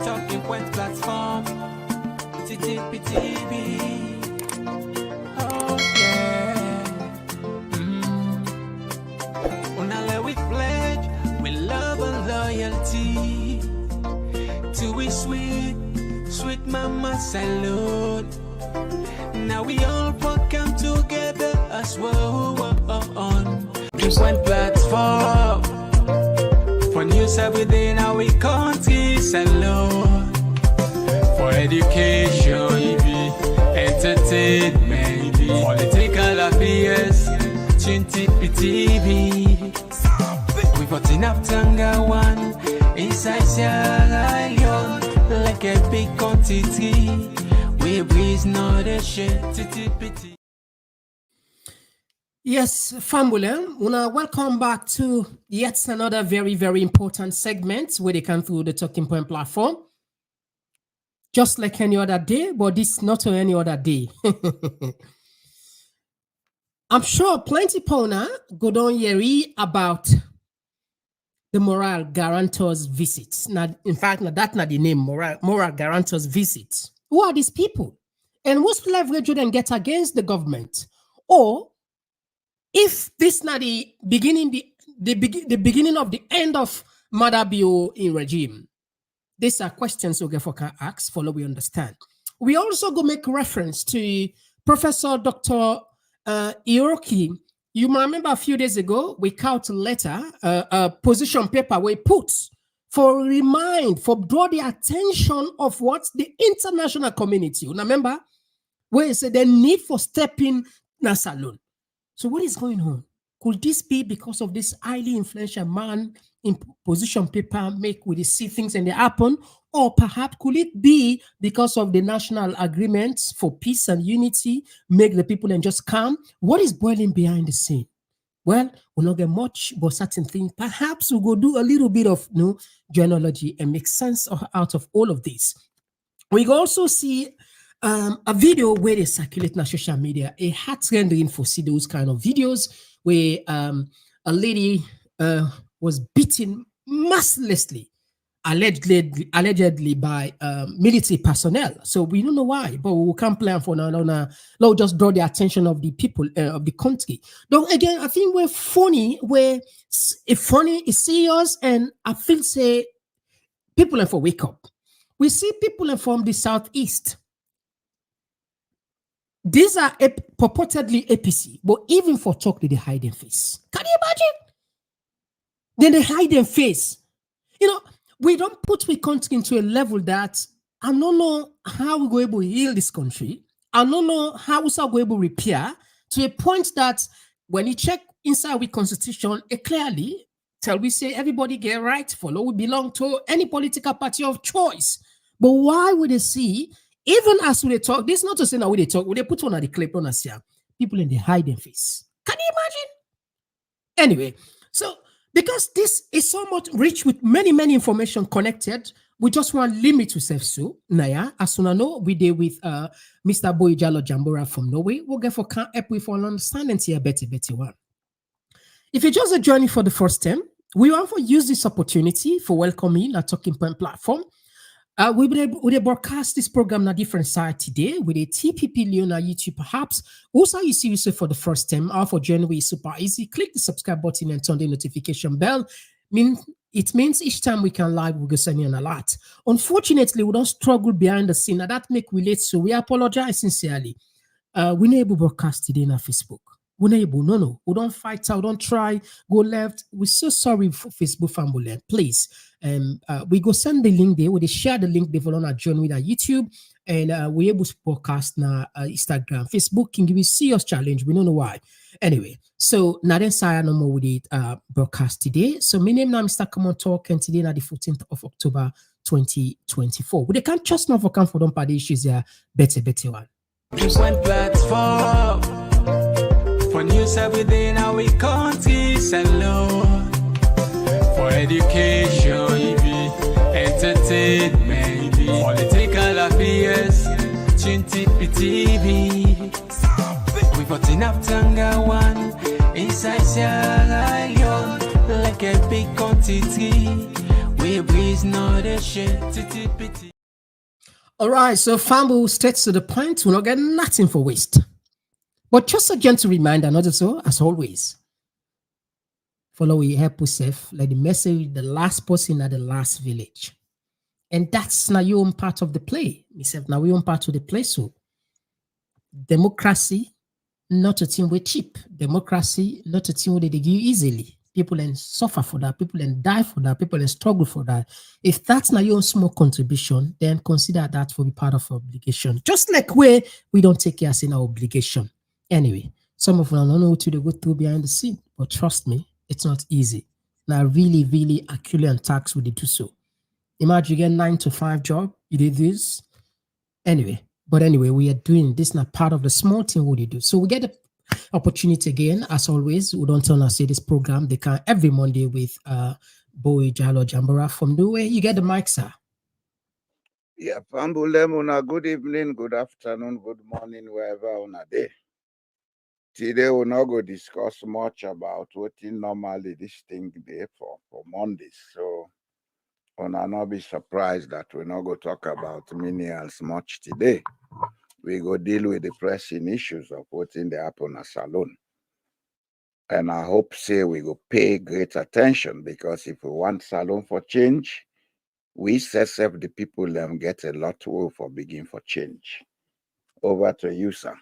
Talking Point platform, TTPTV. Oh yeah. Unale we pledge, we love and loyalty. To we sweet, sweet mama salute. Now we all come together as well on one platform. For news every day now we country salute. For education, entertainment, political affairs, TTPTV. We got enough Tanga one inside Sierra Leone, like a big quantity. We breeze not a shit. TTPT. Yes, family, welcome back to yet another very, very important segment where they come through the Talking Point platform. Just like any other day, but this not any other day. I'm sure plenty pona go down here about the moral guarantors visits. Now, in fact, that's not the name, moral guarantors visits. Who are these people? And what's leverage you then get against the government? Or if this not the beginning, the beginning of the end of Maada in regime, these are questions we can ask, follow we understand. We also go make reference to Professor Dr. Iroki. You might remember a few days ago, we cut a letter, a position paper we put for draw the attention of what the international community. You remember where it said the need for stepping na salon. So what is going on? Could this be because of this highly influential man in position paper make we see things and they happen? Or perhaps could it be because of the national agreements for peace and unity, make the people and just calm? What is boiling behind the scene? Well, we'll not get much, but certain things. Perhaps we'll go do a little bit of genealogy and make sense out of all of this. We also see a video where they circulate on social media, a heart rendering for see those kind of videos where a lady was beaten mercilessly, allegedly by military personnel. So we don't know why, but we can't plan for now. Now just draw the attention of the people of the country. Though again, I think we're funny, it's serious, and I feel say people have to wake up. We see people from the southeast. These are purportedly APC, but even for talk, they hide their face. Can you imagine? Then they hide their face. We don't put the country into a level that I don't know how we're going to heal this country. I don't know how we're going to repair to a point that when you check inside the constitution, it clearly tell we say everybody get right, follow, we belong to any political party of choice. But why would they see? Even as we talk, this is not to say now we they talk, we they put one at the clip on us here. People in the hiding face. Can you imagine? Anyway, so because this is so much rich with many information connected, we just want limit ourselves so. Naya, as soon as know we did with Mr. Boyjalo Jambora from Norway, we'll get for can't help with for understanding here better one. If you just joining for the first time, we want to use this opportunity for welcoming our Talking Point platform. We will broadcast this program on a different site today with a TPP Leon on YouTube, perhaps. Also, you see yourself for the first time. Our for January is super easy. Click the subscribe button and turn the notification bell. It means each time we can live, we go send you an alert. Unfortunately, we don't struggle behind the scene. Now that make we late, so we apologize sincerely. We not able to broadcast today on Facebook. We not able. No. We don't fight out. Don't try. Go left. We're so sorry for Facebook family. Please. We go send the link there. We share the link they on our journey with our YouTube, and we able to podcast now Instagram, Facebook. Can give you serious challenge. We don't know why. Anyway, so now then say no more with it broadcast today. So my name now Mr. Komon-Tok, and today now the 14th of October 2024. We can't just not for come for don't party issues here. Better one. Just one platform for news every day now we country salute. For education, entertainment, political affairs, TTPTV. We got enough Tanga one inside Sierra Leone, like a big quantity. We breeze not a shit. All right, so Fambu states to the point, we'll not get nothing for waste. But just a gentle reminder, not so, as always, follow we help yourself, like the message, the last person at the last village. And that's now your own part of the play. Myself, now your own part of the play. So democracy, not a thing we cheap. Democracy, not a thing we they give easily. People and suffer for that, people and die for that, people and struggle for that. If that's not your own small contribution, then consider that for be part of our obligation. Just like where we don't take care in our obligation. Anyway, some of them don't know what to go through behind the scene, but trust me, it's not easy. Now, really, really accurate and tax would do so. Imagine you get 9 to 5 job, you did this. Anyway, we are doing this now part of the small thing what you do. So we get the opportunity again, as always. We don't turn and say this program. They can every Monday with Boy Jalo Jambora from Norway. You get the mic, sir. Yeah, Pambulemuna, good evening, good afternoon, good morning, wherever on a day. Today we're not going to discuss much about what in normally this thing day for Mondays. So we'll not be surprised that we're not going to talk about minerals much today. We go deal with the pressing issues of what's in the happen at Salon. And I hope say we go pay great attention, because if we want Salon for change, we set up the people them get a lot to work for begin for change. Over to you, sir.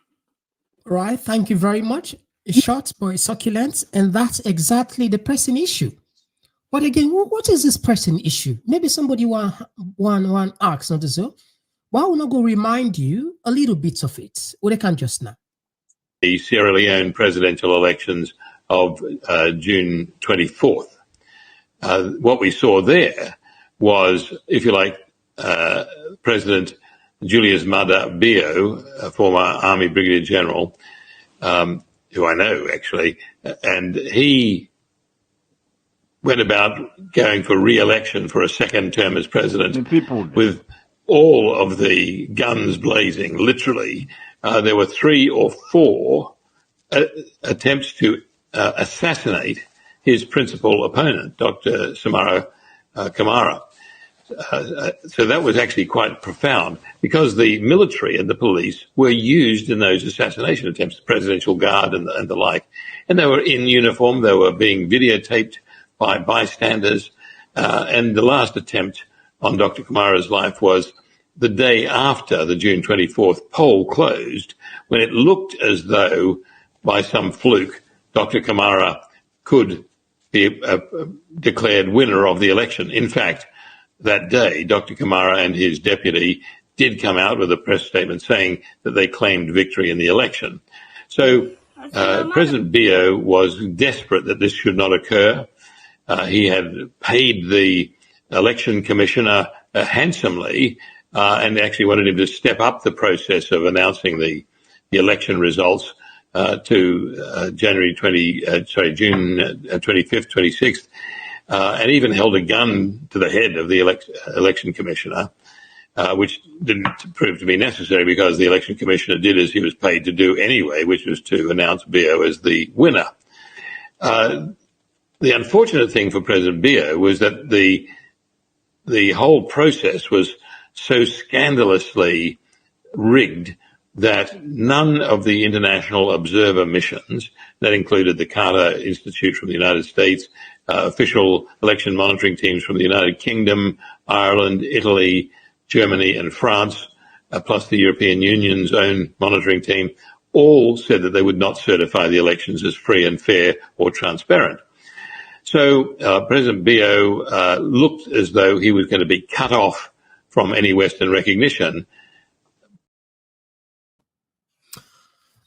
Right, thank you very much. It's short but it's succulent, and that's exactly the pressing issue. But again, what is this pressing issue? Maybe somebody want ask, not so. Well, I will not go remind you a little bit of it. Or they can just now. The Sierra Leone presidential elections of June 24th. What we saw there was, if you like, President Julius Maada Bio, a former Army Brigadier General, who I know actually, and he went about going for re-election for a second term as president with all of the guns blazing, literally. There were 3 or 4 attempts to assassinate his principal opponent, Dr. Samara Kamara. So that was actually quite profound, because the military and the police were used in those assassination attempts, the Presidential Guard and the like. And they were in uniform, they were being videotaped by bystanders. And the last attempt on Dr. Kamara's life was the day after the June 24th poll closed, when it looked as though, by some fluke, Dr. Kamara could be declared winner of the election. In fact, that day, Dr. Kamara and his deputy did come out with a press statement saying that they claimed victory in the election. So President Bio was desperate that this should not occur. He had paid the election commissioner handsomely and actually wanted him to step up the process of announcing the election results to June 25th, 26th. And even held a gun to the head of the election commissioner, which didn't prove to be necessary, because the election commissioner did as he was paid to do anyway, which was to announce Bio as the winner. The unfortunate thing for President Bio was that the whole process was so scandalously rigged that none of the international observer missions, that included the Carter Institute from the United States, official election monitoring teams from the United Kingdom, Ireland, Italy, Germany, and France, plus the European Union's own monitoring team, all said that they would not certify the elections as free and fair or transparent. So President Bio looked as though he was going to be cut off from any Western recognition.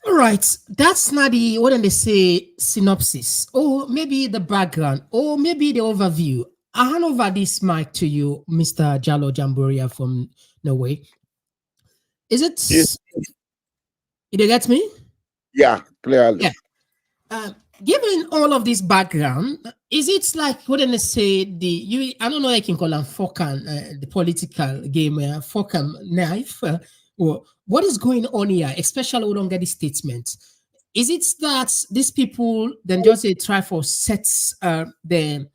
All right, that's not the, what do they say, synopsis, or maybe the background, or maybe the overview. I hand over this mic to you, Mr. Jalo Jamboria from Norway. Is it? Yes. Did you get me? Yeah, clearly. Yeah. Given all of this background, is it like, what do they say, I don't know, I can call them Fokan, the political game, Fokan knife, or what is going on here, especially we don't get the statement? Is it that these people then just try for sets the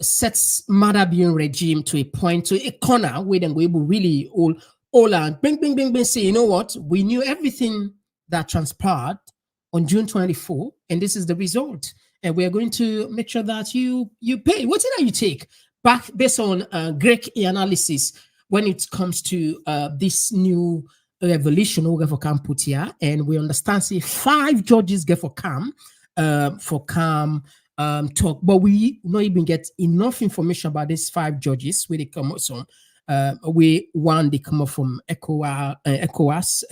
sets Maada being regime to a point, to a corner where then we will really all and bing, say, you know what? We knew everything that transpired on June 24, and this is the result. And we're going to make sure that you pay. What did you take back based on Greek analysis when it comes to this new revolution we get for Cam put here? And we understand, say, 5 judges get for Cam talk, but we not even get enough information about these 5 judges where they come out from. One they come up from ECOWAS,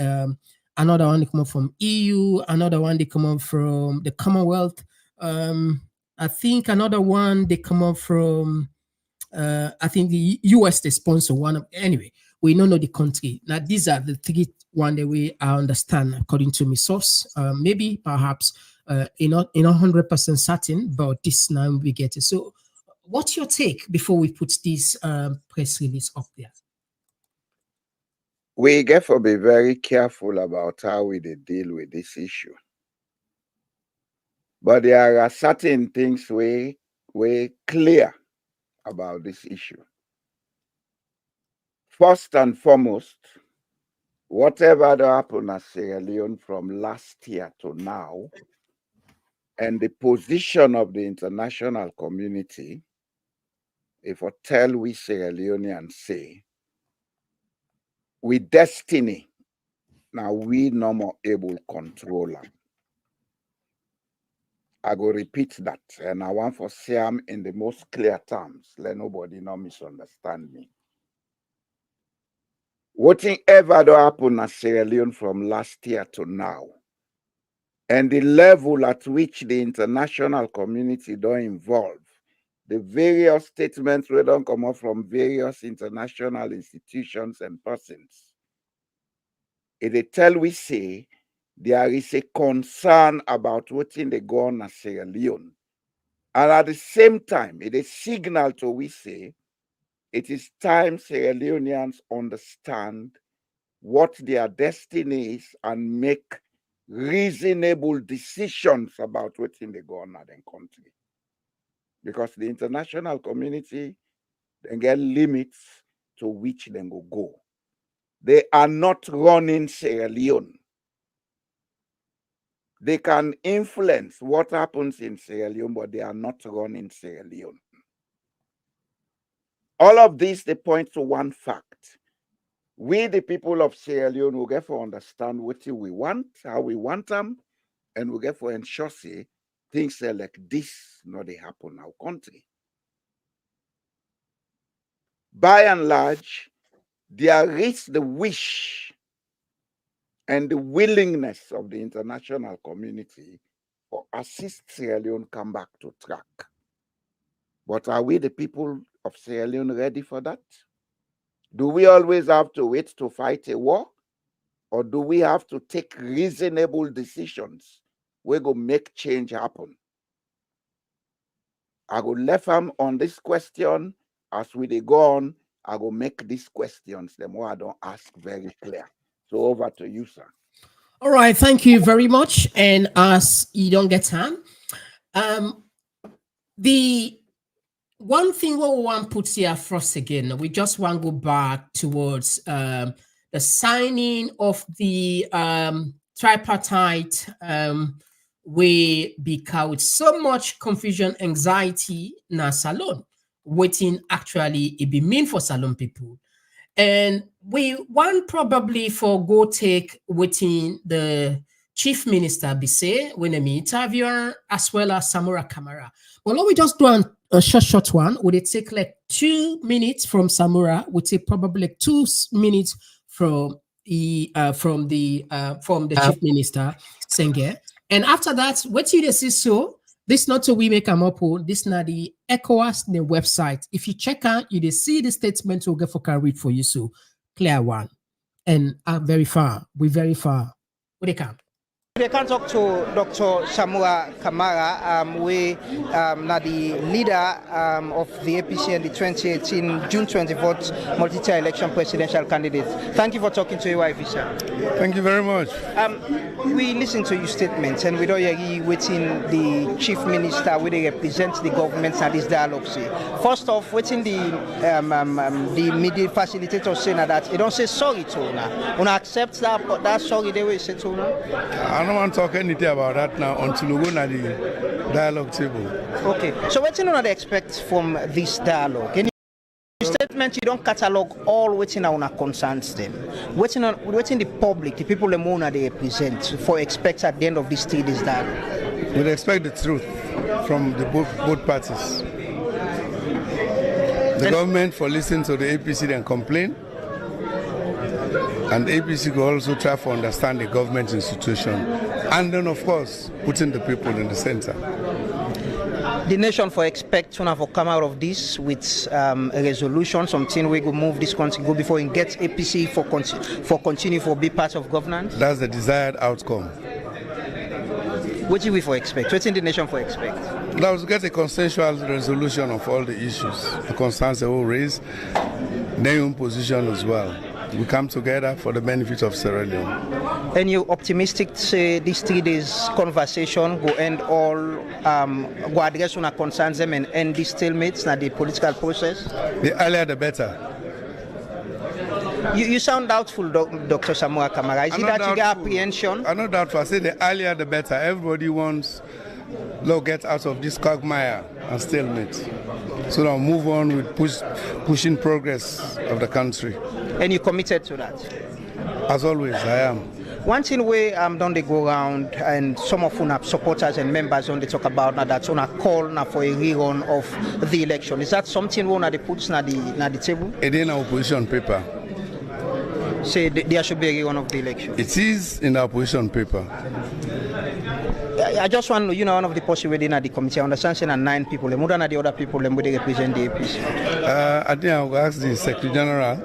another one they come up from EU, another one they come up from the Commonwealth. I think another one they come up from. I think the US they sponsor one. Anyway, we don't know the country. Now these are the 3 one that we understand according to my source. Maybe perhaps in 100% certain, but this now we get it. So, what's your take before we put this press release up there? We get to be very careful about how we deal with this issue. But there are certain things we clear about this issue. First and foremost, whatever that happened at Sierra Leone from last year to now, and the position of the international community, if I tell we Sierra Leoneans say, with destiny, now we no more able control them. I go repeat that, and I want to say them in the most clear terms. Let nobody not misunderstand me. Whatever that happened at Sierra Leone from last year to now, and the level at which the international community don't involve, the various statements we don't come up from various international institutions and persons, they tell we say there is a concern about what in the go on at Sierra Leone. And at the same time, it is signal to we say it is time Sierra Leoneans understand what their destiny is and make reasonable decisions about what's in the go on at the country. Because the international community, they get limits to which they go. They are not running Sierra Leone. They can influence what happens in Sierra Leone, but they are not running Sierra Leone. All of this, they point to one fact. We, the people of Sierra Leone, will get to understand what we want, how we want them, and we get to ensure say, things like this not they happen in our country. By and large, there is the wish and the willingness of the international community for assist Sierra Leone come back to track. But are we, the people of Sierra Leone, ready for that? Do we always have to wait to fight a war? Or do we have to take reasonable decisions? We're going to make change happen. I will left them on this question. As we go on, I will make these questions, the more I don't ask, very clear. So over to you, sir. All right, thank you very much. And as you don't get time, the one thing what we want to put here first again, we just want to go back towards the signing of the tripartite way, because with so much confusion, anxiety na Salon, waiting actually it be mean for Salon people. And we want probably for go take waiting the chief minister be say when I meet interviewer as well as Samura Kamara. Well, let me just do a short one. Would it take like 2 minutes from Samura? Would take probably like 2 minutes from the chief minister Senge. And after that, what you see so this not so we make them up. This not the ECOWAS the website. If you check out, you see the statement we'll get for can read for you. So clear one. And I'm very far. We're very far. What they can. They can talk to Dr. Samura Kamara, we the leader of the APC and the 2018 June 24th multi-tier election presidential candidate. Thank you for talking to AYV, sir. Thank you very much. We listened to your statements and we don't hear waiting the chief minister where they represent the government at this dialogue. Say. First off, waiting the media facilitator saying that they don't say sorry to una. Una accept that sorry they will say to una. I don't want to talk anything about that now until we go to the dialogue table. Okay. So what do you expect from this dialogue? Any statement you don't catalog all waiting on concerns them. Waiting the public, the people they represent for expect at the end of this 3 days dialogue. We expect the truth from the both parties. The government for listening to the APC then complain. And the APC will also try to understand the government institution. And then, of course, putting the people in the center. The nation for expect to have come out of this with a resolution, something we go move this country, go before and get APC for continue for be part of governance. That's the desired outcome. What do we for expect? What's in the nation for expect? Now to get a consensual resolution of all the issues, the concerns they will raise, their own position as well. We come together for the benefit of Sierra Leone. And you optimistic say these 3 days conversation go end all go address on concerns them and end these stalemates na the political process? The earlier the better. You sound doubtful, Dr. Samura Kamara. Is it that you get apprehension? I'm not doubtful. I say the earlier the better. Everybody wants to get out of this quagmire and stalemate. So now move on with pushing progress of the country. And you committed to that? As always, I am. One thing we don't they go around and some of our supporters and members on they talk about now that's on a call now for a rerun of the election. Is that something we want to put na the table? It is in our opposition paper. Say there should be a rerun of the election. It is in our opposition paper. I just want to know, one of the possible within the committee, I understand saying 9 people, more than the other people, and they represent the APC. I think I will ask the Secretary General.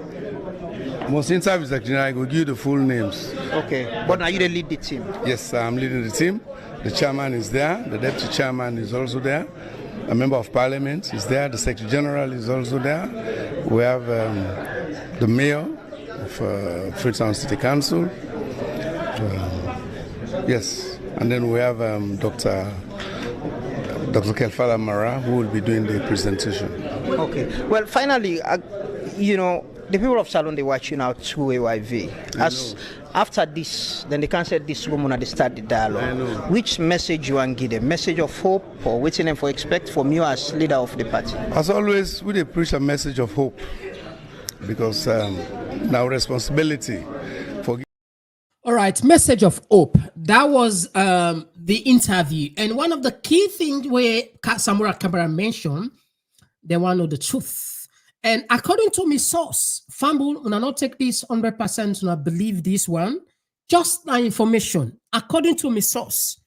Most interviews, Secretary General, I will give you the full names. Okay, but now you the lead the team? Yes, I'm leading the team. The chairman is there, the deputy chairman is also there, a member of parliament is there, the Secretary General is also there. We have the mayor of Freetown City Council. Yes. And then we have Dr. Kelfala Mara, who will be doing the presentation. Okay. Well, finally, the people of Salon, they watching out through AYV. As after this, then they can say this woman at the start the dialogue. Which message you want to give them? Message of hope or waiting them for expect from you as leader of the party? As always, we preach a message of hope because now responsibility for. All right, message of hope. That was the interview. And one of the key things where Samura Kamara mentioned, they want to know the truth. And according to my source, Fumble, when I not take this 100%, when I believe this one, just my information. According to my source,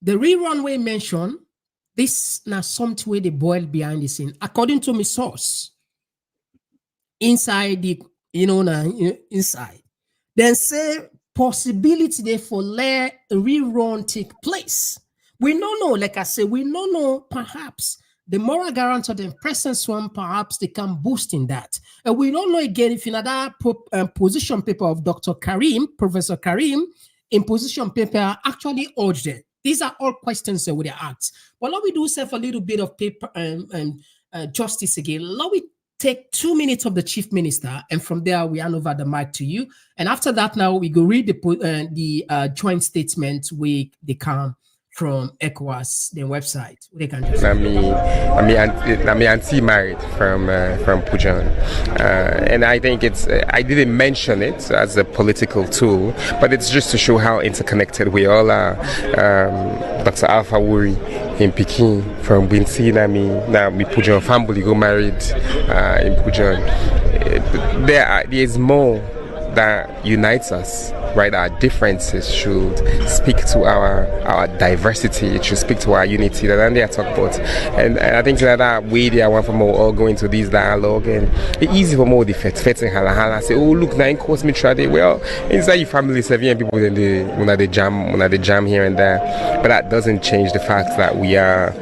the rerun we mentioned, this now something where they boil behind the scene. According to my source, inside the, inside. Then say possibility there for let rerun take place. We don't know, like I said, we don't know perhaps the moral guarantor, the presence one, perhaps they can boost in that. And we don't know again if in that position paper of Dr. Karim, Professor Karim, in position paper actually urged it. These are all questions that we ask. But let we do self a little bit of paper and justice again. Let we take 2 minutes of the chief minister, and from there we hand over the mic to you. And after that, now we go read the joint statement we they come from ECOWAS, the website. They can just I'm auntie married from Pujan, and I think it's I didn't mention it as a political tool, but it's just to show how interconnected we all are. Dr. Alpha Wuri in Peking from Binti, now we Pujan family go married in Pujan. There is more that unites us right? Our differences should speak to our diversity. It should speak to our unity. That they talk about, and I think that way they want for more all going to these dialogue, and it's easy for more the fetting hala say, oh look, now in course me try. Well, inside your family, 7 people then they jam here and there, but that doesn't change the fact that we are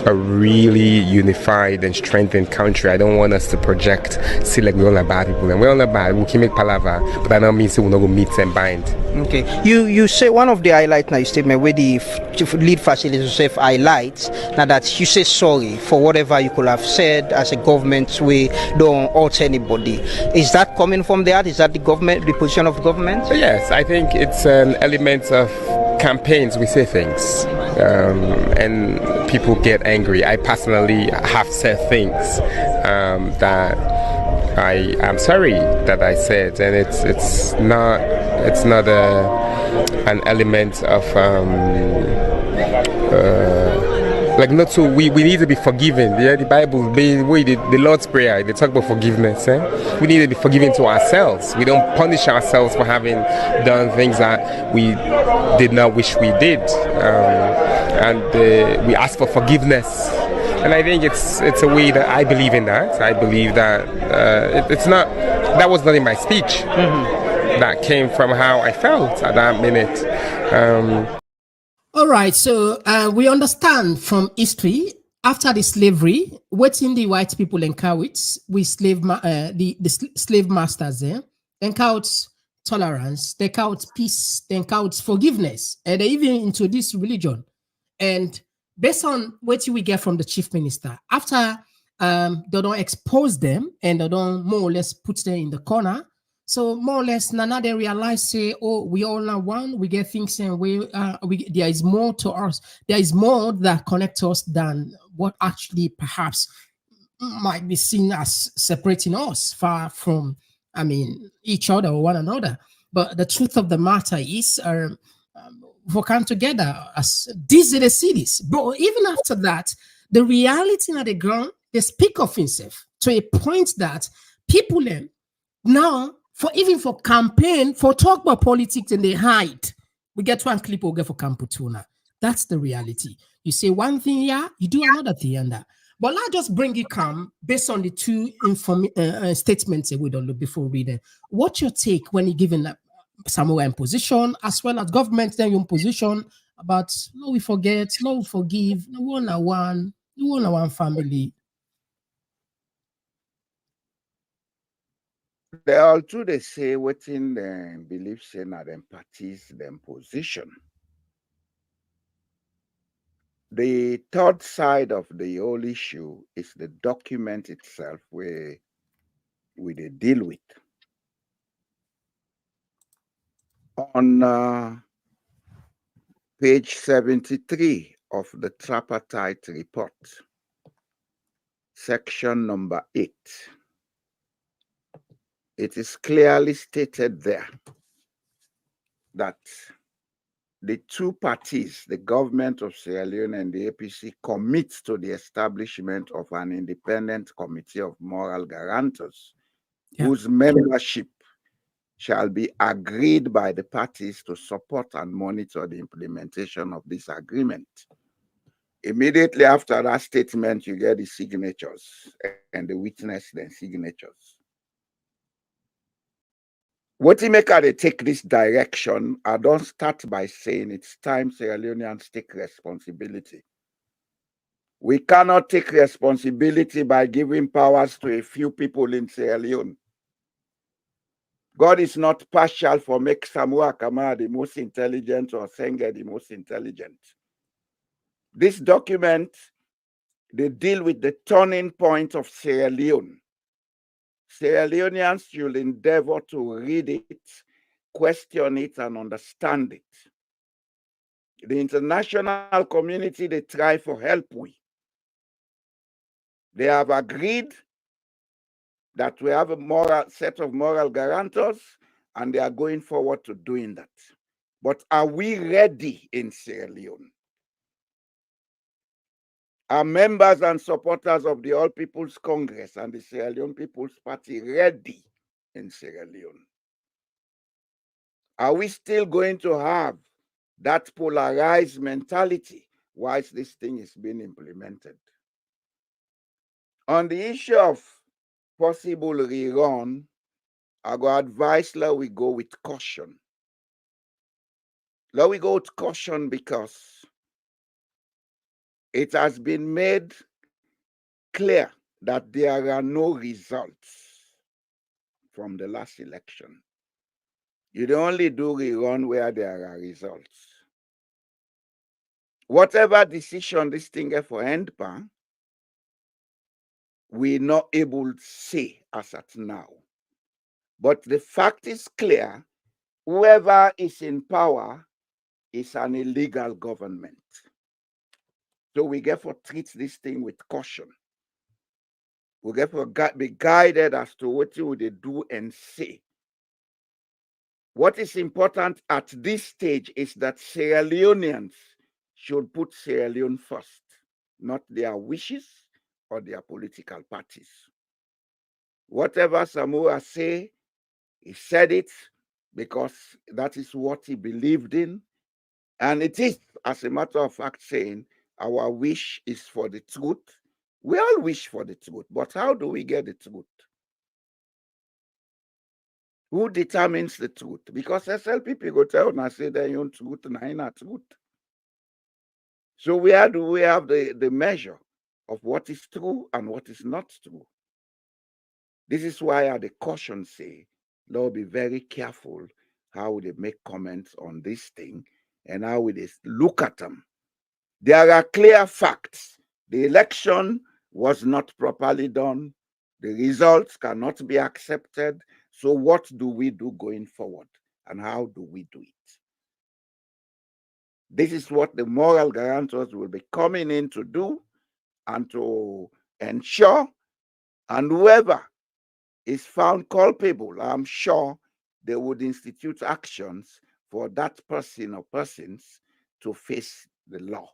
a really unified and strengthened country. I don't want us to project, see like we're all a bad people, and we're all a bad. We can make palaver, but that don't mean we're not going to meet and bind. Okay, you say one of the highlights in your statement where the lead facilitator said highlights now that you say sorry for whatever you could have said as a government. We don't hurt anybody. Is that coming from the heart? Is that the position of the government? Yes, I think it's an element of campaigns. We say things, and people get angry. I personally have said things that I am sorry that I said, and it's not an element of like not so we need to be forgiven. Yeah, the Bible, the Lord's Prayer, they talk about forgiveness. We need to be forgiven to ourselves. We don't punish ourselves for having done things that we did not wish we did, and we ask for forgiveness. And I think it's a way that I believe in that. I believe that that was not in my speech. That came from how I felt at that minute. All right, so we understand from history, after the slavery, waiting the white people encountered with the slave masters there, encountered tolerance, they encountered peace, they encountered forgiveness, and they even introduced religion. And based on what we get from the chief minister, after they don't expose them and they don't more or less put them in the corner, so more or less, now they realize, say, oh, we all are one. We get things, and there is more to us. There is more that connects us than what actually perhaps might be seen as separating us far from, each other or one another. But the truth of the matter is, we come together as these are the cities. But even after that, the reality on the ground, they speak of himself to a point that people now, for campaign, for talk about politics, and they hide. We get one clip, we'll get for Camputuna. That's the reality. You say one thing here, you do another thing and that. But I'll just bring it calm based on the two statements we don't look before reading. What's your take when you're giving somewhere in position, as well as government then your position about no we forget, no we forgive, no one family. They all too they say within the belief saying that them parties them position. The third side of the whole issue is the document itself where we they deal with. On page 73 of the tripartite report, section number 8, it is clearly stated there that the two parties, the government of Sierra Leone and the APC, commit to the establishment of an independent committee of moral guarantors, whose membership shall be agreed by the parties to support and monitor the implementation of this agreement. Immediately after that statement, you get the signatures and the witness then signatures. What you make they take this direction, I don't start by saying it's time Sierra Leoneans take responsibility. We cannot take responsibility by giving powers to a few people in Sierra Leone. God is not partial for make Samoa Kamara the most intelligent or Senga the most intelligent. This document, they deal with the turning point of Sierra Leone. Sierra Leoneans should endeavor to read it, question it, and understand it. The international community, they try for help we. They have agreed that we have a set of moral guarantors, and they are going forward to doing that. But are we ready in Sierra Leone? Are members and supporters of the All People's Congress and the Sierra Leone People's Party ready in Sierra Leone? Are we still going to have that polarized mentality whilst this thing is being implemented? On the issue of possible rerun, I go advise that we go with caution. Let we go with caution because it has been made clear that there are no results from the last election. You don't only do rerun where there are results. Whatever decision this thing get for endpan, we're not able to say as at now. But the fact is clear, whoever is in power is an illegal government. So we get to treat this thing with caution. We get to be guided as to what you would do and say. What is important at this stage is that Sierra Leoneans should put Sierra Leone first, not their wishes or their political parties. Whatever Samoa say, he said it because that is what he believed in. And it is, as a matter of fact, saying our wish is for the truth. We all wish for the truth, but how do we get the truth? Who determines the truth? Because SLPP go tell and say their own truth and not truth. So where do we have the measure of what is true and what is not true? This is why I the caution say, Lord, be very careful how they make comments on this thing and how we look at them. There are clear facts. The election was not properly done. The results cannot be accepted. So what do we do going forward? And how do we do it? This is what the moral guarantors will be coming in to do and to ensure. And whoever is found culpable, I'm sure they would institute actions for that person or persons to face the law.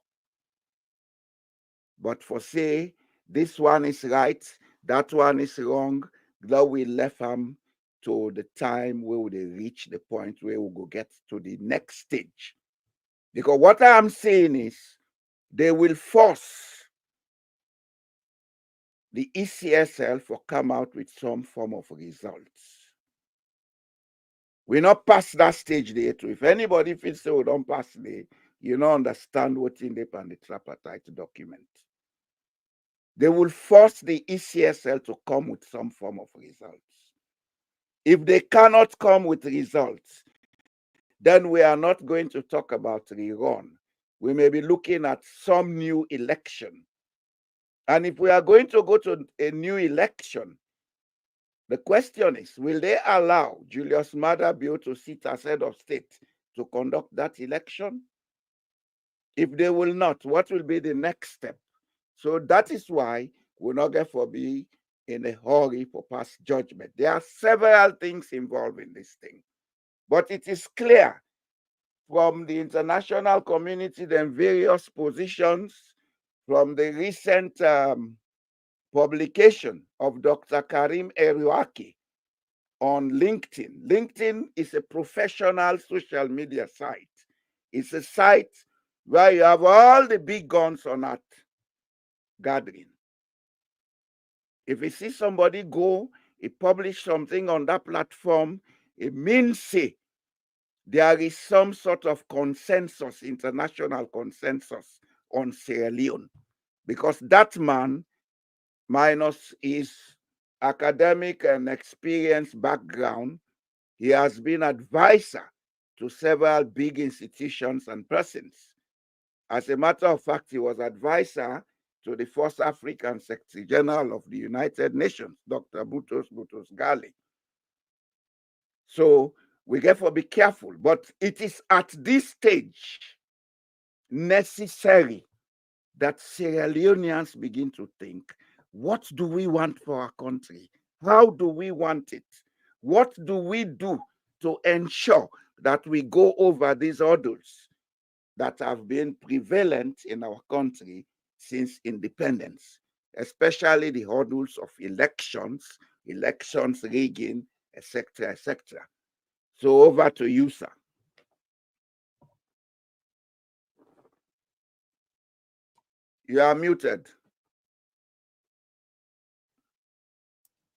But for say, this one is right, that one is wrong, that we left them to the time where we reach the point where we go get to the next stage. Because what I'm saying is, they will force the ECSL to come out with some form of results. We're not past that stage there too. If anybody feels so we don't pass there, you don't understand what's in the tripartite document. They will force the ECSL to come with some form of results. If they cannot come with results, then we are not going to talk about rerun. We may be looking at some new election. And if we are going to go to a new election, the question is, will they allow Julius Maada be able to sit as head of state to conduct that election? If they will not, what will be the next step? So that is why we're not going to be in a hurry for pass judgment. There are several things involved in this thing. But it is clear from the international community, then various positions, from the recent publication of Dr. Karim Eriwaki on LinkedIn. LinkedIn is a professional social media site. It's a site where you have all the big guns on earth gathering. If you see somebody go, he publish something on that platform, it means say there is some sort of consensus, international consensus on Sierra Leone. Because that man, minus his academic and experience background, he has been advisor to several big institutions and persons. As a matter of fact, he was advisor to the first African Secretary General of the United Nations, Dr. Boutros Ghali. So we therefore be careful, but it is at this stage necessary that Sierra Leoneans begin to think, what do we want for our country? How do we want it? What do we do to ensure that we go over these hurdles that have been prevalent in our country since independence, especially the hurdles of elections rigging, etc., etc. So over to you, sir. You are muted.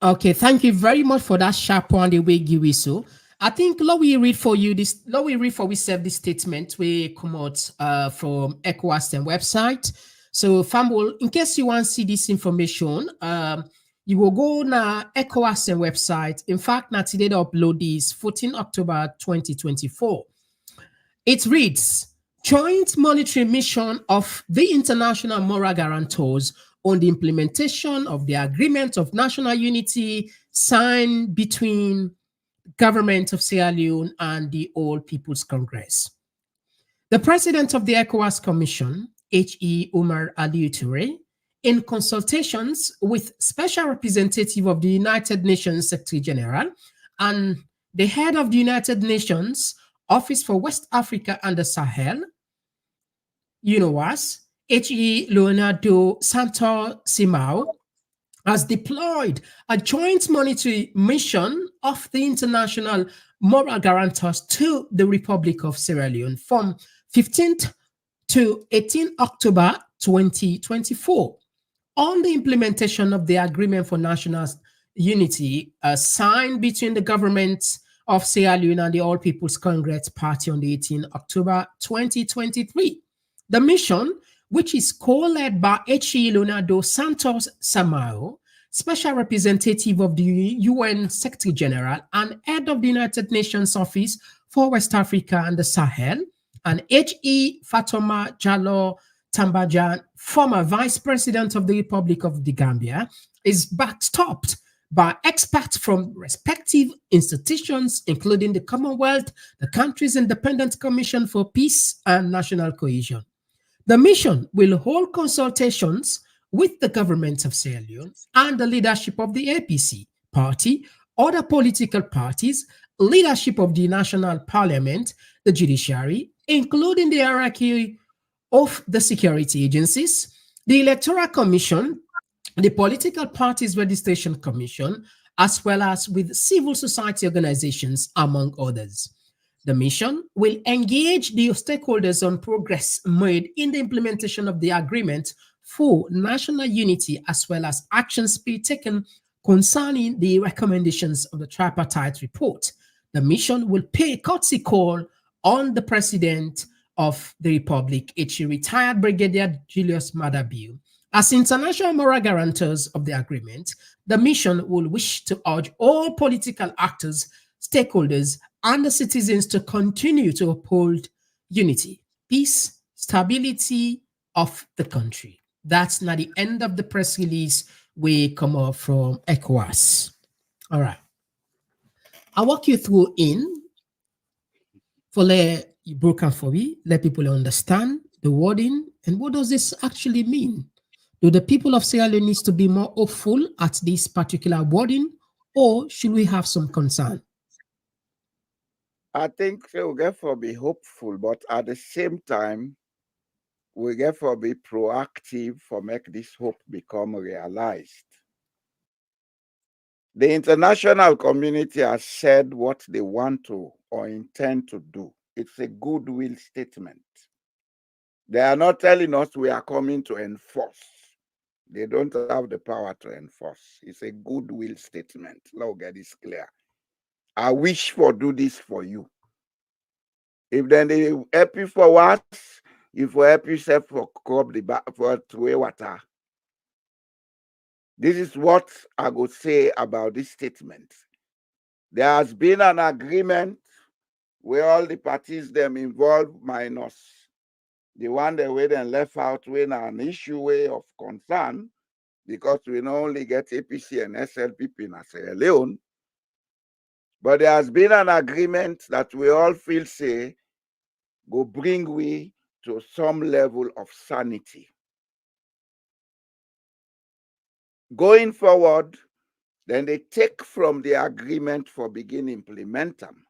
Okay, thank you very much for that sharp one, the way you whistle. I think let we read for you this. Let we read for we serve this statement we come out from ECOWAS website. So, Famble, in case you want to see this information, you will go na ECOWAS website. In fact, now today they upload this 14 October 2024. It reads, Joint Monitoring Mission of the International Moral Guarantors on the implementation of the Agreement of National Unity signed between government of Sierra Leone and the All People's Congress. The president of the ECOWAS Commission, H.E. Umar Aliyu Toure, in consultations with special representative of the United Nations Secretary General and the head of the United Nations Office for West Africa and the Sahel, UNOWAS, H.E. Leonardo Santos Simao, has deployed a joint monitoring mission of the international moral guarantors to the Republic of Sierra Leone from 15th to 18 October 2024 on the implementation of the Agreement for National Unity signed between the government of Sierra Leone and the All People's Congress Party on the 18th October 2023. The mission, which is co-led by H.E. Leonardo Santos Samao, Special Representative of the UN Secretary General and Head of the United Nations Office for West Africa and the Sahel, and H.E. Fatoma Jallo Tambajan, former Vice President of the Republic of the Gambia, is backstopped by experts from respective institutions, including the Commonwealth, the country's Independent Commission for Peace and National Cohesion. The mission will hold consultations with the government of Sierra Leone and the leadership of the APC party, other political parties, leadership of the National Parliament, the judiciary, including the hierarchy of the security agencies, the Electoral Commission, the Political Parties Registration Commission, as well as with civil society organizations, among others. The mission will engage the stakeholders on progress made in the implementation of the agreement for national unity, as well as actions be taken concerning the recommendations of the tripartite report. The mission will pay a courtesy call on the President of the Republic, H.E. retired Brigadier Julius Maada Bio. As international moral guarantors of the agreement, the mission will wish to urge all political actors, stakeholders, and the citizens to continue to uphold unity, peace, stability of the country. That's not the end of the press release we come up from ECOWAS. All right. I'll walk you through in for let you broken for me, let people understand the wording and what does this actually mean. Do the people of Sierra Leone need to be more hopeful at this particular wording, or should we have some concern? I think we get for be hopeful, but at the same time, we get for be proactive for make this hope become realized. The international community has said what they want to or intend to do. It's a goodwill statement. They are not telling us we are coming to enforce. They don't have the power to enforce. It's a goodwill statement. Let's get this clear. I wish for do this for you. If then they help you for what, if we help yourself for crop the back for throw water. This is what I would say about this statement. There has been an agreement where all the parties them involved minus the one that we then left out when an issue way of concern, because we not only get APC and SLPP in Sierra Leone, but there has been an agreement that we all feel say go bring we to some level of sanity. Going forward, then they take from the agreement for begin implement them.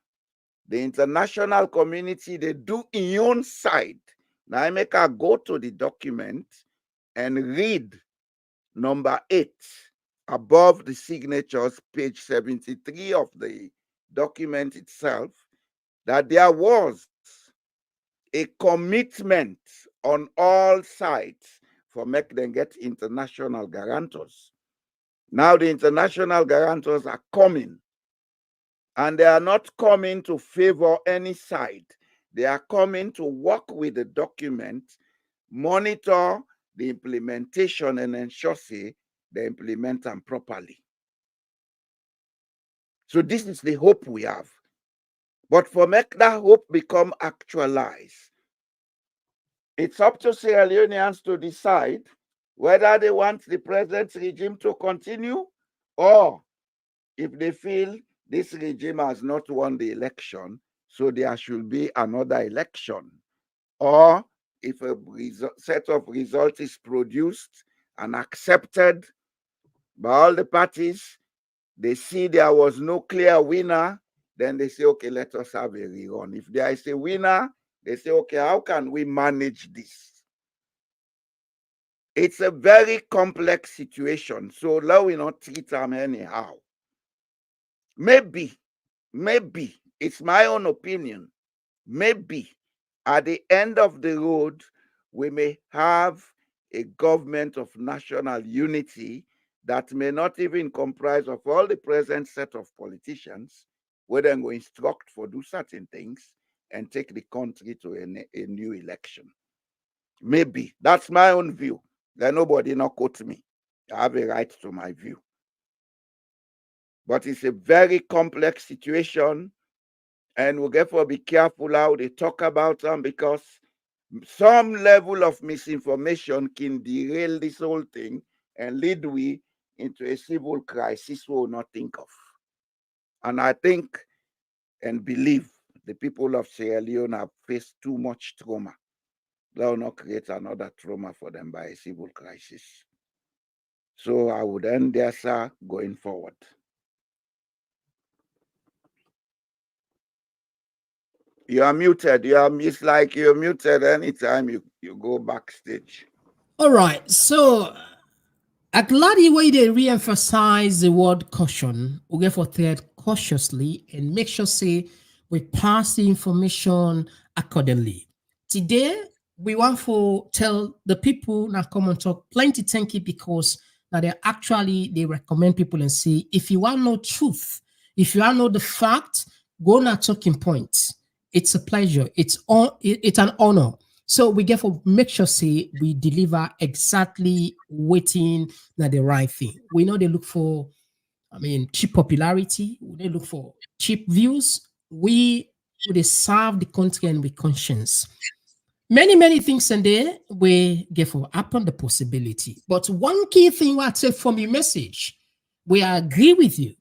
The international community, they do in own side. Now I make her go to the document and read number 8 above the signatures, page 73 of the document itself, that there was a commitment on all sides for make them get international guarantors. Now the international guarantors are coming, and they are not coming to favor any side. They are coming to work with the document, monitor the implementation, and ensure say they implement them properly. So this is the hope we have. But for make that hope become actualized, it's up to Sierra Leoneans to decide whether they want the present regime to continue, or if they feel this regime has not won the election, so there should be another election. Or if a set of results is produced and accepted by all the parties, they see there was no clear winner, then they say, okay, let us have a rerun. If there is a winner, they say, okay, how can we manage this? It's a very complex situation, so let we not treat them anyhow. Maybe, it's my own opinion, maybe at the end of the road, we may have a government of national unity that may not even comprise of all the present set of politicians, where they go instruct for do certain things and take the country to a new election. Maybe. That's my own view. Let nobody not quote me. I have a right to my view. But it's a very complex situation, and we'll therefore be careful how they talk about them, because some level of misinformation can derail this whole thing and lead we into a civil crisis we will not think of. And I think and believe the people of Sierra Leone have faced too much trauma. They will not create another trauma for them by a civil crisis. So I would end there, sir, going forward. You are muted. It's like you're muted anytime you go backstage. All right. So I'm glad the way they re-emphasize the word caution. We get for third cautiously and make sure say we pass the information accordingly. Today we want to tell the people now Komon-Tok plenty thank you, because now they recommend people and say, if you want to know truth, if you want to know the fact, go now talking points. It's a pleasure. It's an honor. So we get for make sure say we deliver exactly waiting at the right thing. We know they look for, cheap popularity. They look for cheap views. We they serve the country and with conscience. Many things in there we get for happen the possibility. But one key thing I take from your message, we agree with you.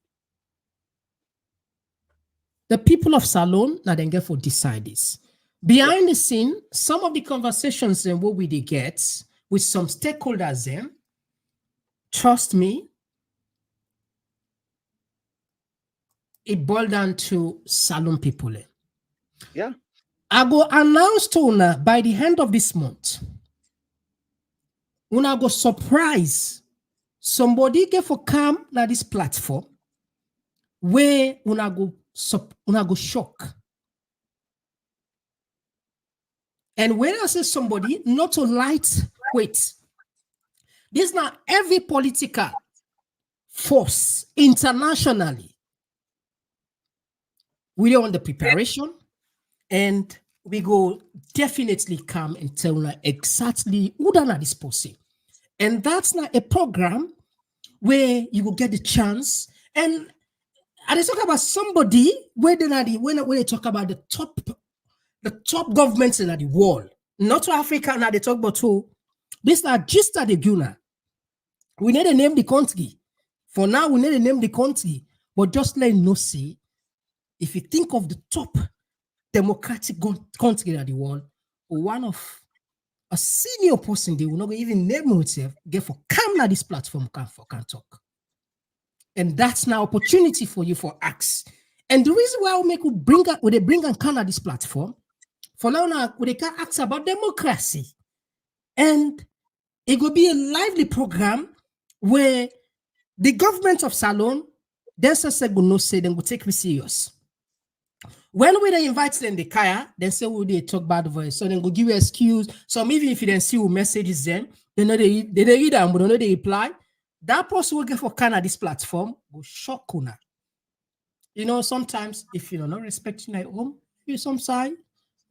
The people of Salone now then get for decide this. Behind the scene, some of the conversations and what we they get with some stakeholders them, trust me, it boiled down to Salone people. Yeah. I go announce to una by the end of this month. Una go surprise somebody get for come na this platform where una go shock. And when I say somebody, not a lightweight, this now every political force internationally. We don't want the preparation, and we go definitely come and tell you exactly who done this person. And that's not a program where you will get the chance. And they talk about somebody where they talk about the top governments in the world, not to Africa. Now they talk about this are just the Guna. We need to name the country. For now, we need to name the country, but just let you know, see, if you think of the top democratic country in the world, or one of a senior person, they will not even name himself, get for come na this platform can talk. And that's now opportunity for you for acts. And the reason why they bring and come at this platform, for now they can ask about democracy. And it will be a lively program where the government of Salone, there's a second no say, then will take me serious. when we they invite them the kaya, they say we they talk bad voice. So then go give you excuse. Some even if you then see who messages them, they know they read them, but they know they reply. That person will get for Canada this platform, go shock una. You know, sometimes if you're not respecting at home, you some side.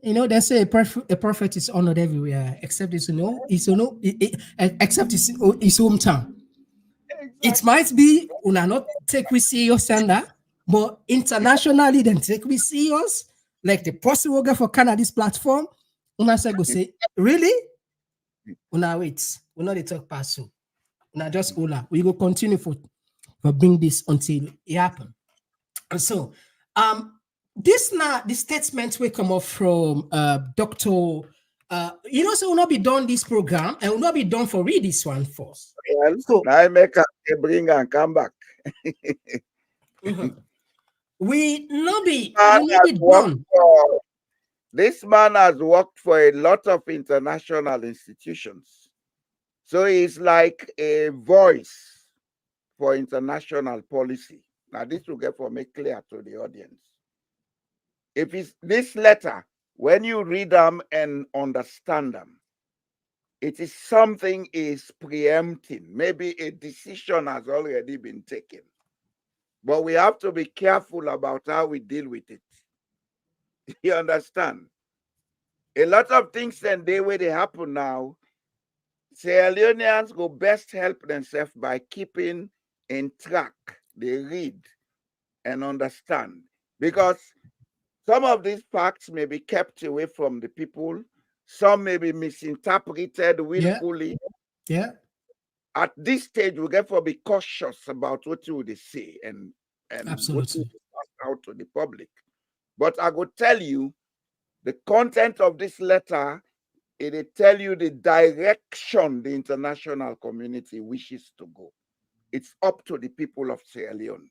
You know, they say a prophet is honored everywhere, except it's except it's his hometown. It might be una not take we serious and but internationally then take we serious. Like the person will get for Canada this platform, una say go say, really? Una wait, we not the talk pass so. Una just Ola. We go continue for bring this until it happen. And so this now the statement will come up from Dr. You know, so will not be done this program and will not be done for read this one first. Well, so I make a bring and come back. We not be done. This man has worked for a lot of international institutions. So he's like a voice for international policy. Now, this will get for make clear to the audience. If it's this letter, when you read them and understand them, it is something is preempting. Maybe a decision has already been taken. But we have to be careful about how we deal with it. You understand? A lot of things and the way they happen now, Sierra Leoneans go best help themselves by keeping in track. They read and understand. Because some of these facts may be kept away from the people. Some may be misinterpreted willfully. Yeah. At this stage, we get to be cautious about what you would say and absolutely what you pass out to the public. But I will tell you, the content of this letter, it will tell you the direction the international community wishes to go. It's up to the people of Sierra Leone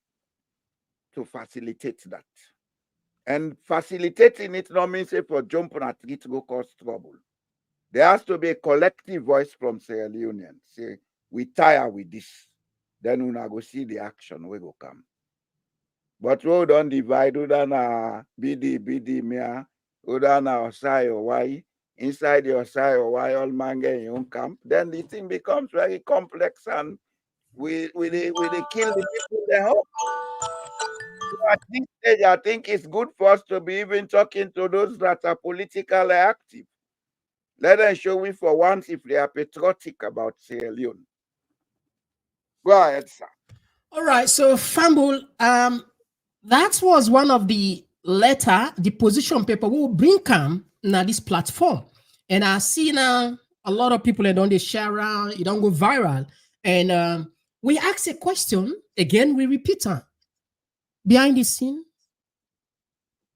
to facilitate that. And facilitating it not means for jumping at it go cause trouble. There has to be a collective voice from Sierra Leoneans. Say, we tire with this. Then we go see the action we go come. But we don't divide, we don't BD, mea, we don't Osai or why. Inside your side or why all man get in camp, then the thing becomes very complex and we kill the people they hope. So at this stage, I think it's good for us to be even talking to those that are politically active. Let them show me for once if they are patriotic about Sierra Leone. Go ahead, sir. All right, so Fambul, that was one of the letter, the position paper we will bring come now this platform. And I see now a lot of people that don't share around, it don't go viral. And we ask a question, again, we repeat it. Behind the scene,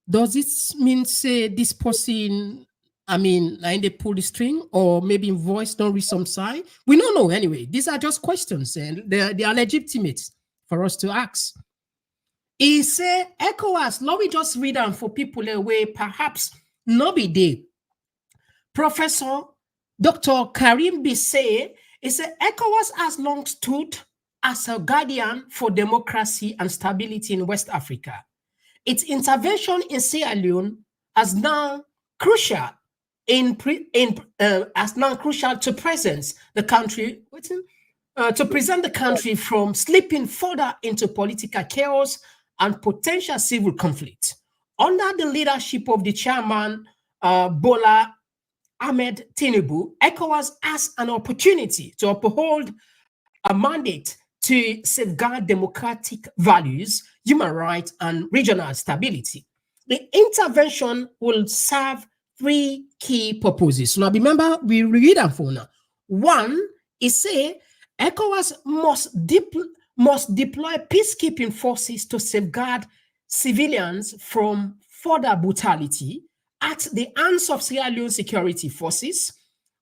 does it mean say this person, I mean, like they pull the string or maybe in voice don't read some side? We don't know anyway. These are just questions and they are legitimate for us to ask. He say, ECOWAS, let me just read them for people away, perhaps not be there. Professor Dr. Karim Bissey, he said, ECOWAS has long stood as a guardian for democracy and stability in West Africa. Its intervention in Sierra Leone is now crucial to present the country from slipping further into political chaos and potential civil conflict. Under the leadership of the chairman Bola Ahmed Tinubu, ECOWAS has an opportunity to uphold a mandate to safeguard democratic values, human rights, and regional stability. The intervention will serve three key purposes. So now remember, we read them for now. One is say ECOWAS must deploy peacekeeping forces to safeguard civilians from further brutality at the hands of Sierra Leone security forces.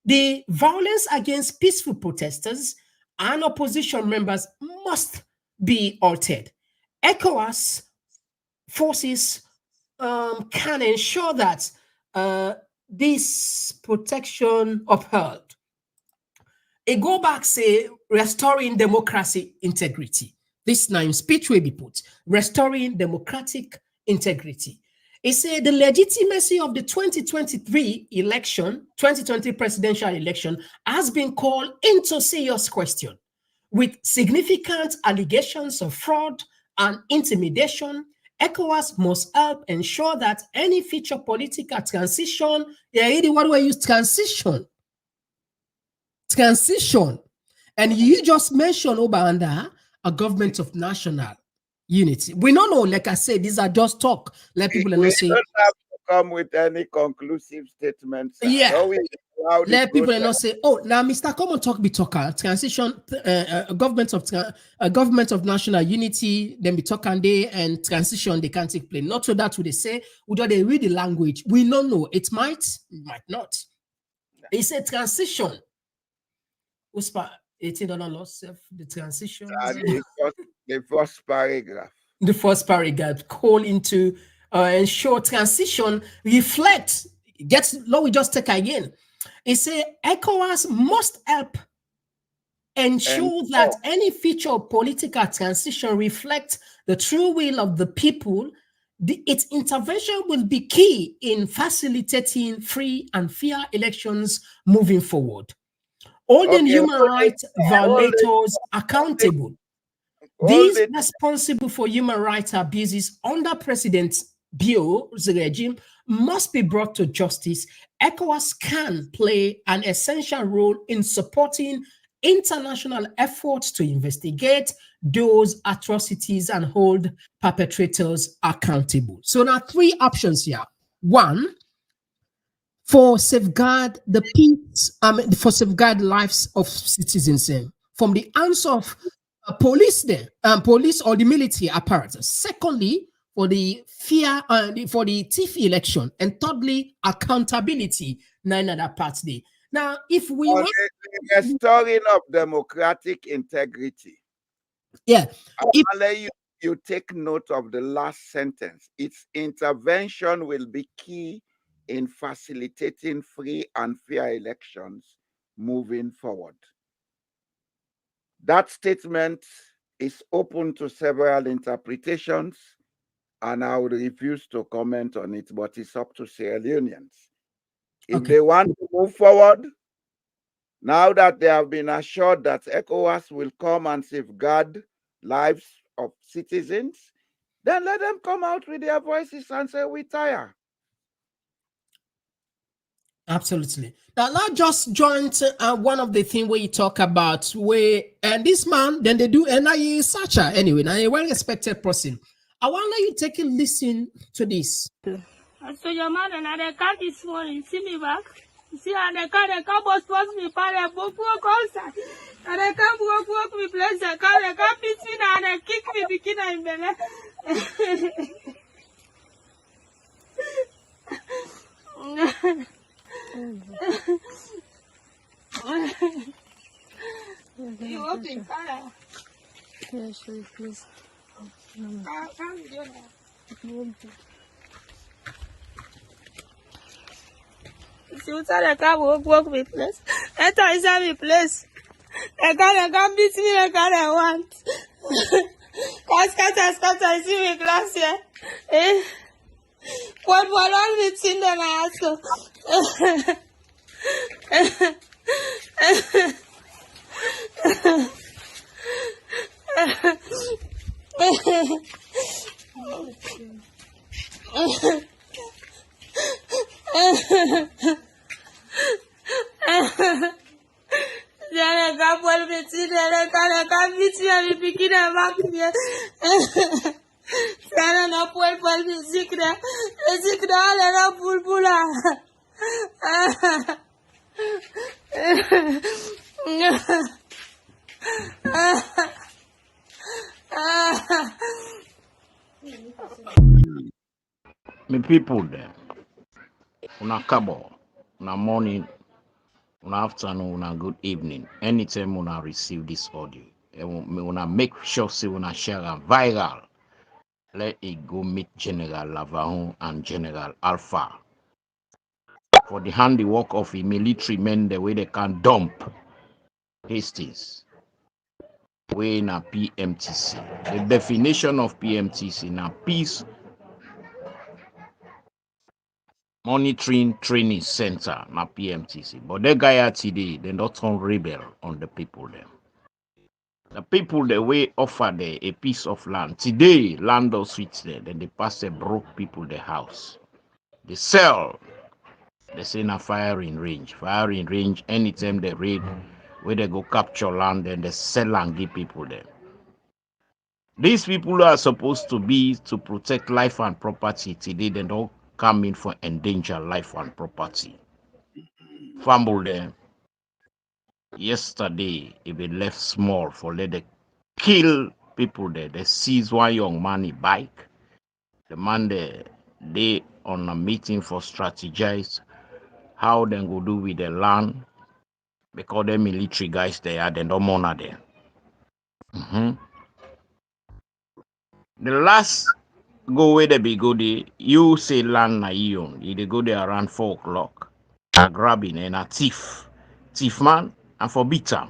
The violence against peaceful protesters and opposition members must be altered. ECOWAS forces can ensure that this protection upheld. A go back say restoring democracy integrity. This now in speech will be put, restoring democratic integrity. It said the legitimacy of the 2023 election, 2020 presidential election, has been called into serious question, with significant allegations of fraud and intimidation. ECOWAS must help ensure that any future political transition, what do I use? Transition. And you just mentioned under a government of national unity. We don't know, like I said, these are just talk. Let people know say. Don't have to come with any conclusive statements. Yeah. Let people know say, oh, now Mr. Komon-Tok be talker transition, government of national unity. Then be talking day and transition they can't take place. Not so that would they say, would they read the language? We don't know. It might not. It's a transition. Uspa 18 loss of the transition. The first paragraph. The first paragraph call into ensure transition reflect. We just take again. It say ECOWAS must help ensure that any future political transition reflects the true will of the people. Its intervention will be key in facilitating free and fair elections moving forward. Holding human rights violators accountable. These responsible for human rights abuses under President Bio's regime must be brought to justice. ECOWAS can play an essential role in supporting international efforts to investigate those atrocities and hold perpetrators accountable. So there are three options here. One, for safeguard the peace, for safeguard lives of citizens from the hands of police or the military apparatus. Secondly, for the for the TIF election, and thirdly, accountability. Nine other parts there. Now, if we want restoring of democratic integrity, I'll let you take note of the last sentence. Its intervention will be key in facilitating free and fair elections moving forward. That statement is open to several interpretations, and I would refuse to comment on it, but it's up to Sierra Leoneans. If they want to move forward, now that they have been assured that ECOWAS will come and safeguard lives of citizens, then let them come out with their voices and say, we tire. Absolutely. Now, let's just join one of the things where you talk about and this man, then they do NIA searcher anyway, now a well-respected person. I want you to take a listen to this. So your man and I can't this morning, see me back. See, and I can't was supposed to be part of walk outside. And I can't walk me place. I can't beat me and I kick me bikini in bed. You open fire. Yeah, sure, please. Can't do that. See what I can't walk me place. Enter inside me place. I can't beat me like I want. Scatter, see me glass here. Eh? What all the thing that I ask I can't hold me see that I can't beat me and be picking a back here. Sana na pull me zikra na bulbula. Me people there. Una kabo, una morning, una afternoon, una good evening. Anytime una receive this audio, una make sure say una share a viral. Let it go meet General Lavahon and General Alpha for the handiwork of a military men, the way they can dump Hastings. Way in a PMTC. The definition of PMTC now peace, monitoring training center na PMTC. But the guy today, they not turn rebel on the people them. The people the way offer the a piece of land. Today, land or switch there, then they pass the broke people the house. They sell. They say na firing range. Firing range, anytime they raid, where they go capture land, then they sell and give people there. These people are supposed to be to protect life and property. Today, they don't come in for endanger life and property. Fumble them. Yesterday, if they left small for let they kill people there. They seize one young man in bike. The man there, they on a meeting for strategize how they go do with the land because the military guys there, they don't honor them. The last go where they be go there, you say land na you they go there around 4 o'clock. A grabbing and a thief. Thief man and for beat am.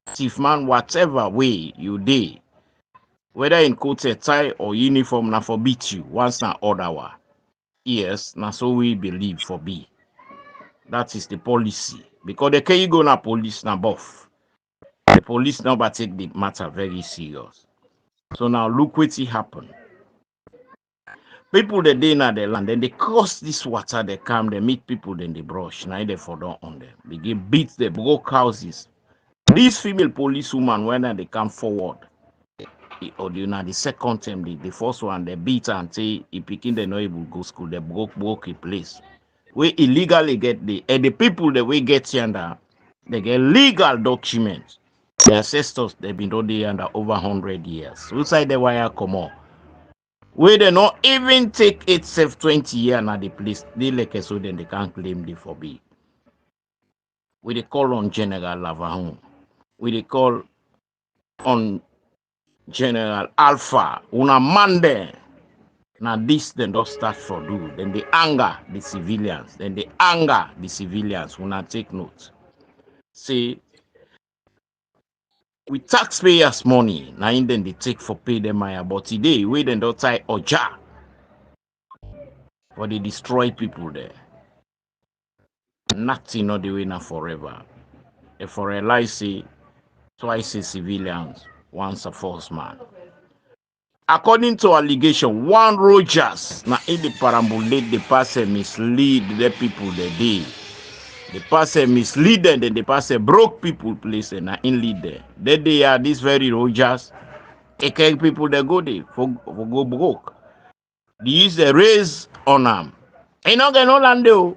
Thief man, whatever way you dey, whether in coat tie or uniform, na for beat you once na order wa. Yes, na so we believe for be. That is the policy. Because the can you go na police na buff. The police never take the matter very serious. So now look what happen. People that dey na the land, then they cross this water, they come, they meet people, then they brush. Now they fall down on them. They get beat, they broke houses. These female policewoman, when they come forward, or the second time, the first one, they beat her and say, if picking they not able to go school, they broke a place. We illegally get the people that we get here, they get legal documents. The ancestors, they've been doing there under over 100 years. Outside the wire come on. Where they not even take itself 20 years now the place, they like so then they can't claim they for be. We they call on General Lavahun. We they call on General Alpha. Una Monday. Now this then don't start for do. Then they anger the civilians. Then they anger the civilians. Una take note. Say with taxpayers' money, now in then they take for pay them money. But today, we then don't tie oja. But they destroy people there. Nothing not the way now forever. If for a lie say twice a civilians, once a false man. According to allegation, one Rogers now in the parambulate the person mislead the people the day. The person mislead them, then the person broke people place and in lead there. Then they are these very Rogers. They people that go there for go broke. They use the raise on them. And not get no land though.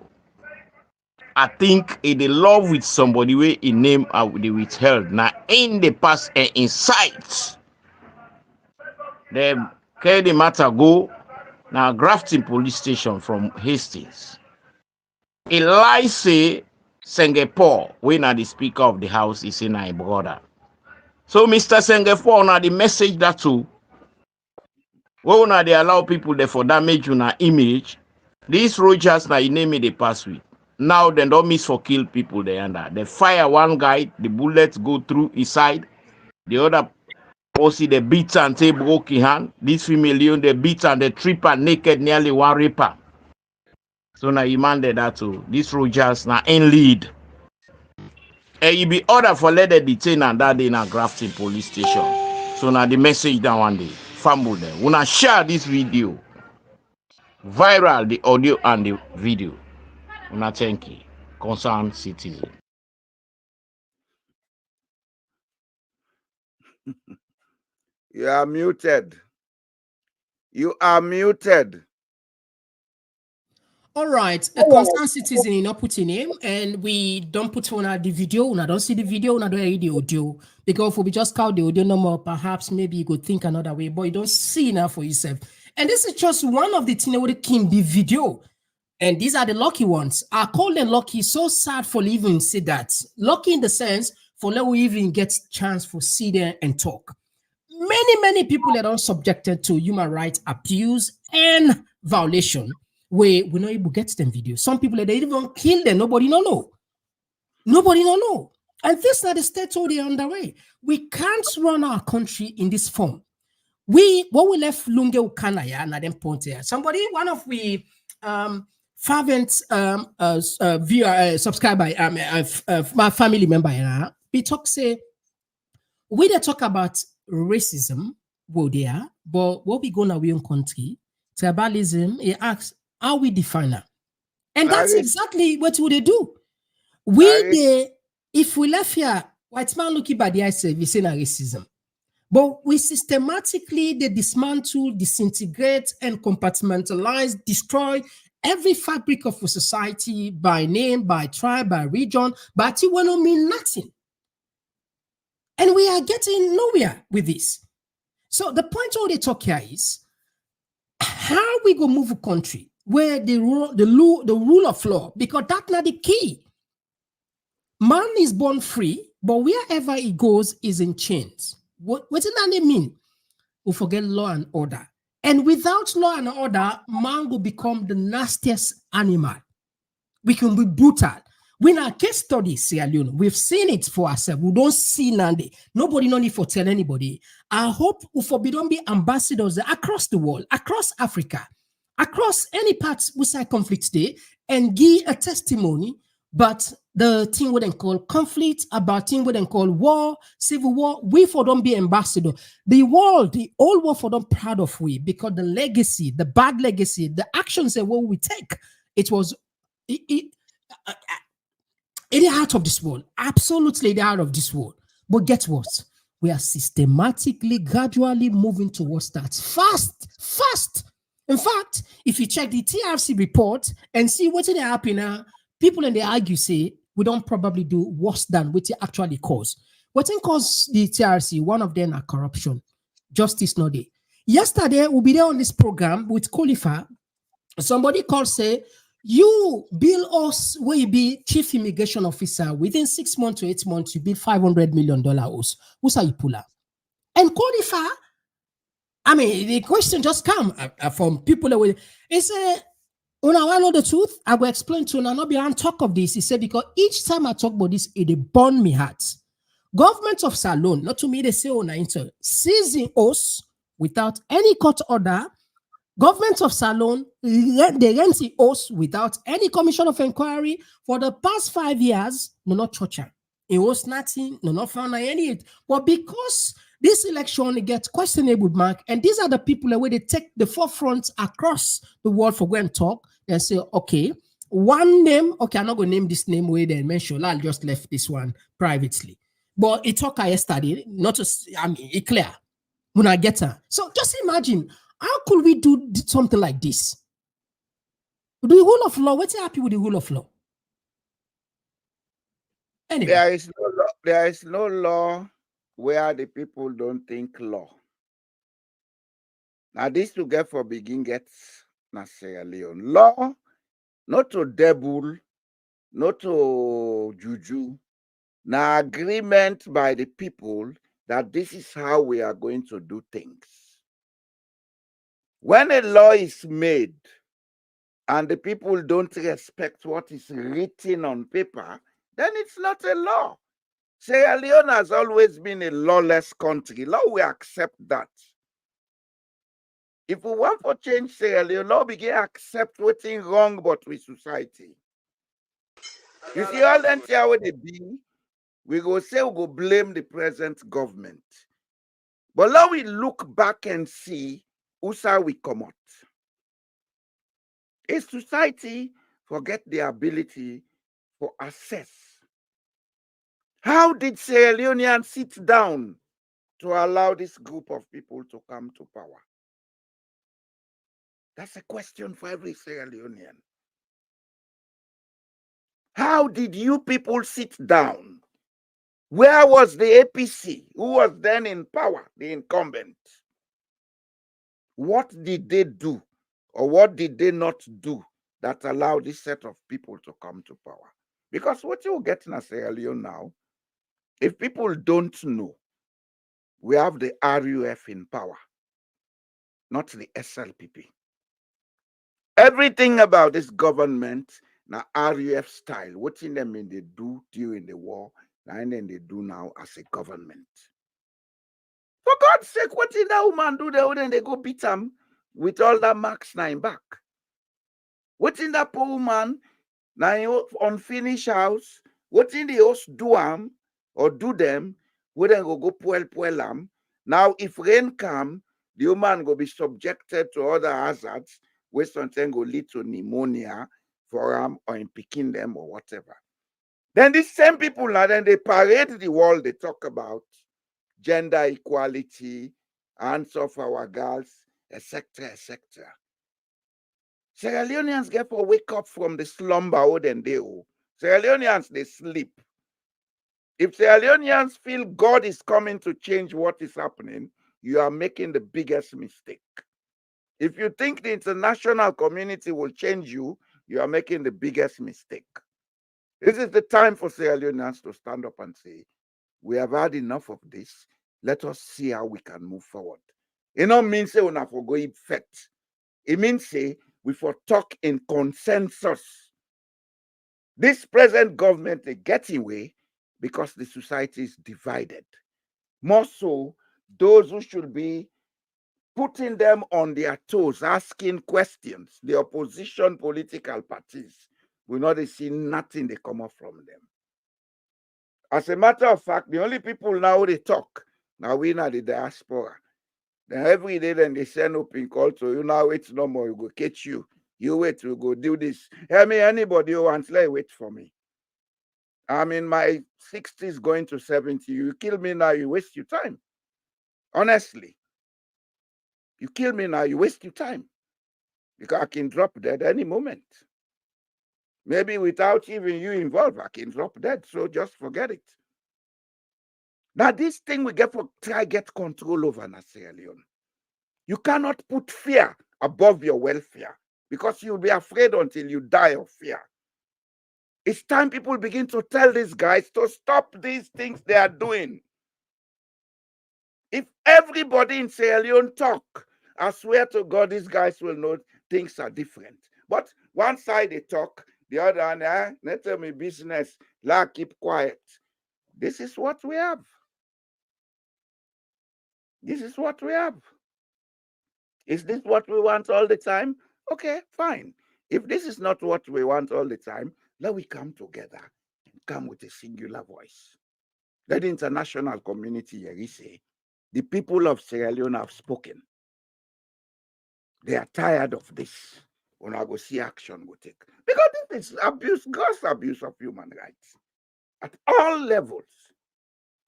I think in the love with somebody where in name they withheld. Now in the past and in sight. They carry the matter go now Grafton police station from Hastings. Eli say Singapore, when the speaker of the house is in my brother. So Mr. Singapore now the message that too. When they allow people there for damage on our image, these Rogers now you name it the pass with. Now they don't miss for kill people there under. They fire one guy, the bullets go through his side, the other see the beat and say broke his hand. This female they beat and they trip her naked nearly one raper. So now he demanded that too. These Rogers now in lead. And he be ordered for let the detain and that day in a Grafton police station. So now the message down one day. Fumble them. When I share this video, viral the audio and the video. When I thank you, concerned citizen. You are muted. You are muted. All right, a concerned citizen in not putting name, and we don't put on the video. Una don't see the video, una don't hear the audio. Because if we just count the audio number, perhaps maybe you could think another way, but you don't see enough for yourself. And this is just one of the things that would came the video. And these are the lucky ones. I call them lucky. So sad for even say that. Lucky in the sense for let we even get chance for see there and talk. Many people that are subjected to human rights abuse and violation. We're not able to get them videos. Some people they even kill them. Nobody don't know. Nobody don't know. And this are the states all they underway. We can't run our country in this form. What we left Lunge Ukanaya and then point here. Somebody, one of we fervent viewer, subscriber, my family member, we talk say, we they talk about racism, well, there, but what we go in our own country, tribalism, he asks, how we define it? And that's exactly what would they do. If we left here, white man looking by the eye say, we say racism. But we systematically they dismantle, disintegrate, and compartmentalize, destroy every fabric of a society by name, by tribe, by region, but it will not mean nothing. And we are getting nowhere with this. So the point all they talk here is how we go move a country where the rule of law, because that's not the key. Man is born free, but wherever he goes is in chains. What does that mean? We forget law and order. And without law and order, man will become the nastiest animal. We can be brutal. We in our case study, Sierra Leone, we've seen it for ourselves. We don't see Nande. Nobody no need for tell anybody. I hope we don't be ambassadors across the world, across Africa, across any parts we say conflict day, and give a testimony. But the thing we then call conflict, about thing we then call war, civil war, we for don't be ambassador. The world, the whole world for don't proud of we, because the legacy, the bad legacy, the actions that what we take, it was in the heart of this world, absolutely the heart of this world. But guess what? We are systematically, gradually moving towards that. Fast. In fact, if you check the TRC report and see what's happening now, people in the argue say we don't probably do worse than what it actually cause. What in cause the TRC? One of them are corruption, justice not there. Yesterday, we'll be there on this program with Khalifa. Somebody called say, you bill us where you be chief immigration officer within 6 months to 8 months, you bill $500 million. Who's how you pull up? And Khalifa, I mean, the question just come from people that will. He said, when I know the truth, I will explain to you. And I'll not be on talk of this. He said, because each time I talk about this, it burn me heart. Government of Salon, not to me, they say on inter seizing us without any court order. Government of Salon, they rent the us without any commission of inquiry for the past 5 years. No, not torture. It was nothing. No, not found any. But because this election gets questionable, Mark, and these are the people where they take the forefront across the world for go and talk and say, okay, one name, okay, I'm not going to name this name where they mentioned. I'll just left this one privately. But it talked yesterday, not to, I mean, it clear when I get her. So just imagine, how could we do something like this? The rule of law, what's happy with the rule of law? Anyway. There is no law where the people don't think law. Now, this to get for begin gets na Sierra Leone. Law, not to devil, not to juju, na agreement by the people that this is how we are going to do things. When a law is made and the people don't respect what is written on paper, then it's not a law. Sierra Leone has always been a lawless country. Law will accept that. If we want to change Sierra Leone, law begin accept what's wrong but with society. You see, all that here where they be, we go say we go blame the present government. But now we look back and see who's how we come out. A society forget the ability for access. How did Sierra Leoneans sit down to allow this group of people to come to power? That's a question for every Sierra Leonean. How did you people sit down? Where was the APC, who was then in power, the incumbent? What did they do, or what did they not do that allowed this set of people to come to power? Because what you get in Sierra Leone now, if people don't know, we have the RUF in power, not the SLPP. Everything about this government, now RUF style, what in them they do during the war, and then they do now as a government. For God's sake, what did that woman do there when they go beat them with all that Marks 9 back? What in that poor woman, now unfinished house, what in the house do am or do them, we then go puel am. Now, if rain come, the woman go be subjected to other hazards, where something go lead to pneumonia for them or in picking them or whatever. Then these same people now, then they parade the world, they talk about gender equality, answer for our girls, etc., etc. Sierra Leoneans get to wake up from the slumber old and they owe. Sierra Leoneans, they sleep. If Sierra Leoneans feel God is coming to change what is happening, you are making the biggest mistake. If you think the international community will change you, you are making the biggest mistake. This is the time for Sierra Leoneans to stand up and say, we have had enough of this. Let us see how we can move forward. It don't mean say we not for go effect. It means say we for talk in consensus. This present government is getting away because the society is divided. More so, those who should be putting them on their toes, asking questions, the opposition political parties, will not see nothing they come up from them. As a matter of fact, the only people now they talk, now we know the diaspora. Then every day then they send up in call to you, now wait no more, you go catch you. You wait, we go do this. Hear me, anybody who wants, let wait for me. I'm in my 60s going to 70. You kill me now, you waste your time. Honestly. You kill me now, you waste your time. Because I can drop dead any moment. Maybe without even you involved, I can drop dead. So just forget it. Now, this thing we get for try get control over na Sierra Leone. You cannot put fear above your welfare because you'll be afraid until you die of fear. It's time people begin to tell these guys to stop these things they are doing. If everybody in Sierra Leone talk, I swear to God, these guys will know things are different. But one side they talk, the other one, let tell me business, keep quiet. This is what we have. This is what we have. Is this what we want all the time? Okay, fine. If this is not what we want all the time, let we come together and come with a singular voice. Let the international community here say, the people of Sierra Leone have spoken. They are tired of this. When I go see action we take. Because this is abuse, gross abuse of human rights. At all levels.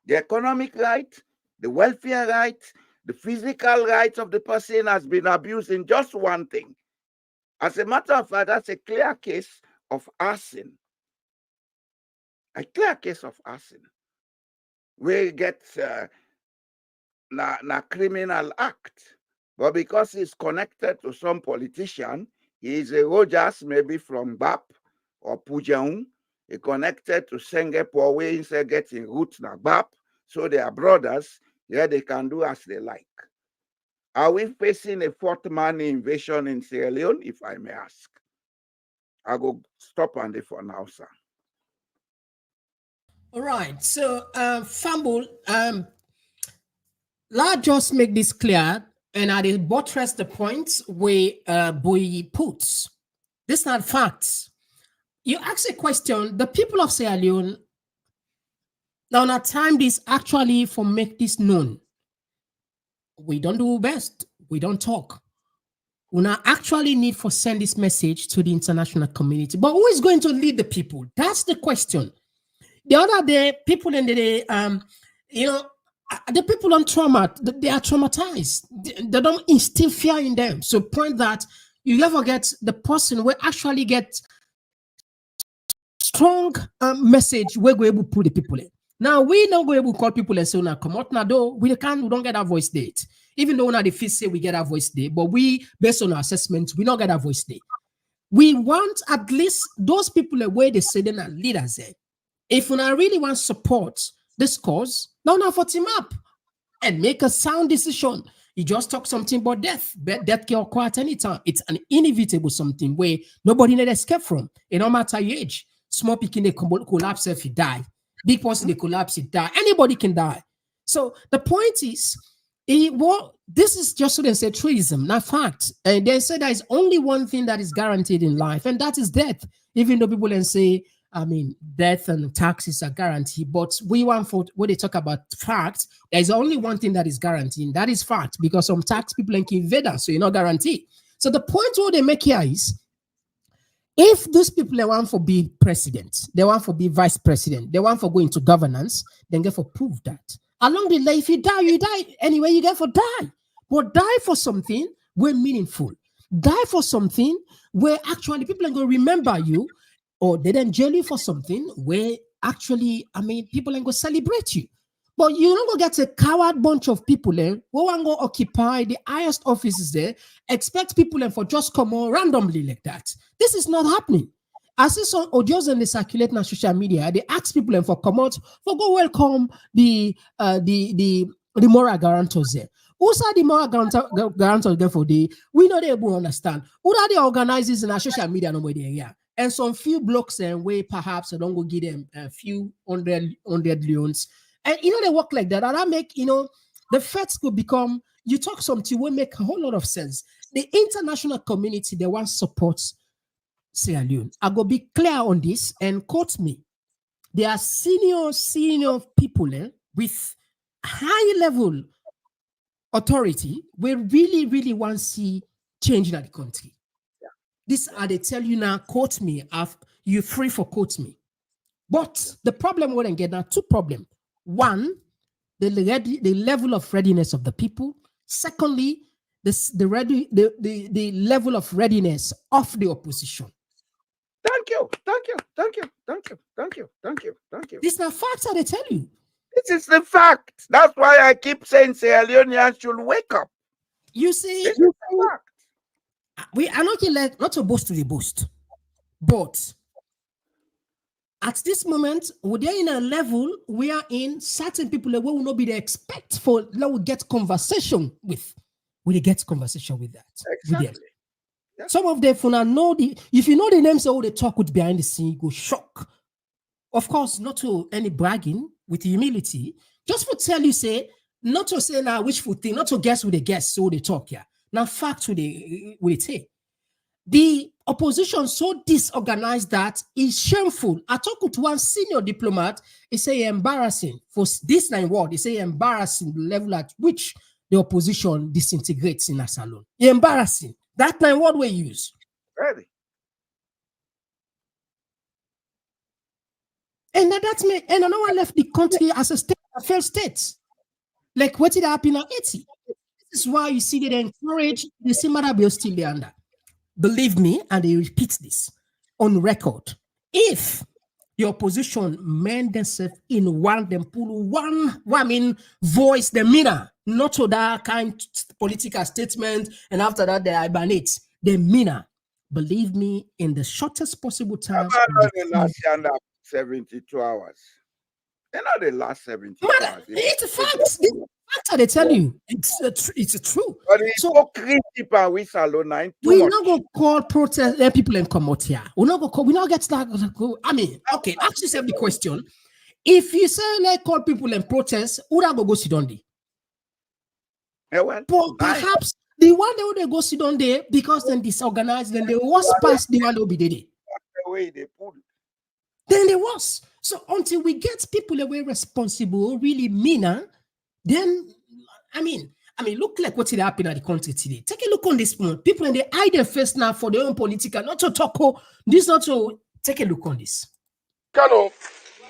The economic right, the welfare right, the physical rights of the person has been abused in just one thing. As a matter of fact, that's a clear case of arson. A clear case of arson. We get na criminal act. But because he's connected to some politician, he is a Rogers, maybe from BAP or Pujaung. He connected to Singapore, where he's getting roots na BAP. So they are brothers. Yeah, they can do as they like. Are we facing a fourth man invasion in Sierra Leone, if I may ask? I'll go stop on it for now, sir. All right. So, Fumble, let's just make this clear, and I will buttress the points where Boy puts. This is not facts. You ask a question, the people of Sierra Leone, now na time this actually for make this known. We don't do best. We don't talk. We now actually need for send this message to the international community. But who is going to lead the people? That's the question. The other day, people in the the people on trauma, they are traumatized. They don't instill fear in them. So point that you never get the person will actually get strong message where we able to put the people in. Now we not go able to call people and say, "Now come out now." Though we don't get our voice date. Even though now the fifth say we get our voice day, but we based on our assessment, we not get our voice day. We want at least those people where they say they're leaders. If we really want support this cause, now for team up and make a sound decision. You just talk something about death. Death can occur at any time. It's an inevitable something where nobody need escape from. It no matter your age. Small picking they collapse if you die. Big person they collapse, it die. Anybody can die. So the point is, This is just so they say truism, not fact. And they say there is only one thing that is guaranteed in life, and that is death. Even though people then say, death and taxes are guaranteed, but when they talk about facts, there is only one thing that is guaranteed, and that is fact, because some tax people can invade us, so you're not guaranteed. So the point what they make here is, if those people they want for be president, they want for be vice president, they want for go into governance, then get for prove that. Along the line, if you die, you die. Anyway, you get for die. But die for something where meaningful. Die for something where actually people are going to remember you, or they then jail you for something where actually, people are going to celebrate you. But you're not going to get a coward bunch of people there who want to occupy the highest offices there, expect people for just come on randomly like that. This is not happening. I see some audios and they circulate on social media. They ask people for come out for go welcome the moral guarantors there. Who's are the moral guarantors there for the? We know they will understand. Who are the organizers in our social media no more there? Yeah. And some few blocks and way perhaps I don't go give them a few hundred leons. And they work like that. And I make the feds could become. You talk something will make a whole lot of sense. The international community they want supports Sierra Leone. I go be clear on this and quote me. There are senior people with high level authority. We really want to see change in the country. Yeah. This are they tell you now. Quote me. You're free for quote me. But the problem we get now two problems. One, the level of readiness of the people. Secondly, the level of readiness of the opposition. Thank you. This is the facts that they tell you. This is the fact. That's why I keep saying Sierra Leoneans should wake up. You see, this is the fact. We are not to boast to the boast, but at this moment, we are in a level we are in certain people that will not be the expect for that we get conversation with. We get conversation with that. Exactly. With them. Yeah. Some of them for now know if you know the names of all they talk with behind the scene, you go shock. Of course, not to any bragging, with humility, just for tell you say, not to say now wishful thing, not to guess who they guess, so they talk here. Now fact who they say. The opposition so disorganized that is shameful. I talk with one senior diplomat, he say embarrassing. For this nine word, he say embarrassing the level at which the opposition disintegrates in a salon. Embarrassing. That nine word we use. Really? And that's me. And no one left the country as a failed state. Like what did happen in Haiti? This is why you see they encourage the similar bill still there under. Believe me, and they repeat this on record. If the opposition mend themselves in one, them pull one voice, the meaner, not to that kind of political statement, and after that they hibernate. The meaner, believe me, in the shortest possible time. The last 72 hours. They're not the last 72 hours. It's a fact. That's how they tell you. It's true. But it's so critical with Salona. We're not going to call protest people and come out here. We're not get that. Okay, ask yourself the question. If you say like call people and protest, who are going to go sit down there? Yeah, well, but perhaps the one that would go sit down there because then disorganized, then the worst part, the one that will be there. The way they pull. Then there was. So until we get people away responsible, really meaner, then look like what's happening at the country today. Take a look on this one. People and they hide their face now for their own political, not to talk. This not to take a look on this.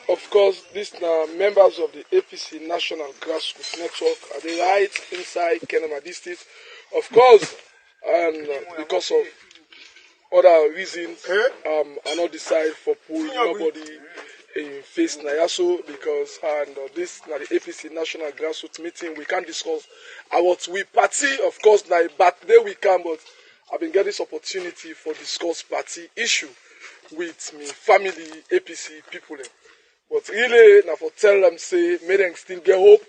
Of course, these members of the APC National Grassroots Network are the right inside Kenema District. Of course, and because of other reasons, I not decide for pulling nobody in face Nayaso because this na the APC National Grassroots meeting we can't discuss what we party. Of course, na birthday we can, but I've been getting this opportunity for discuss party issue with me family APC people. But really, now for tell them say, make them still get hope,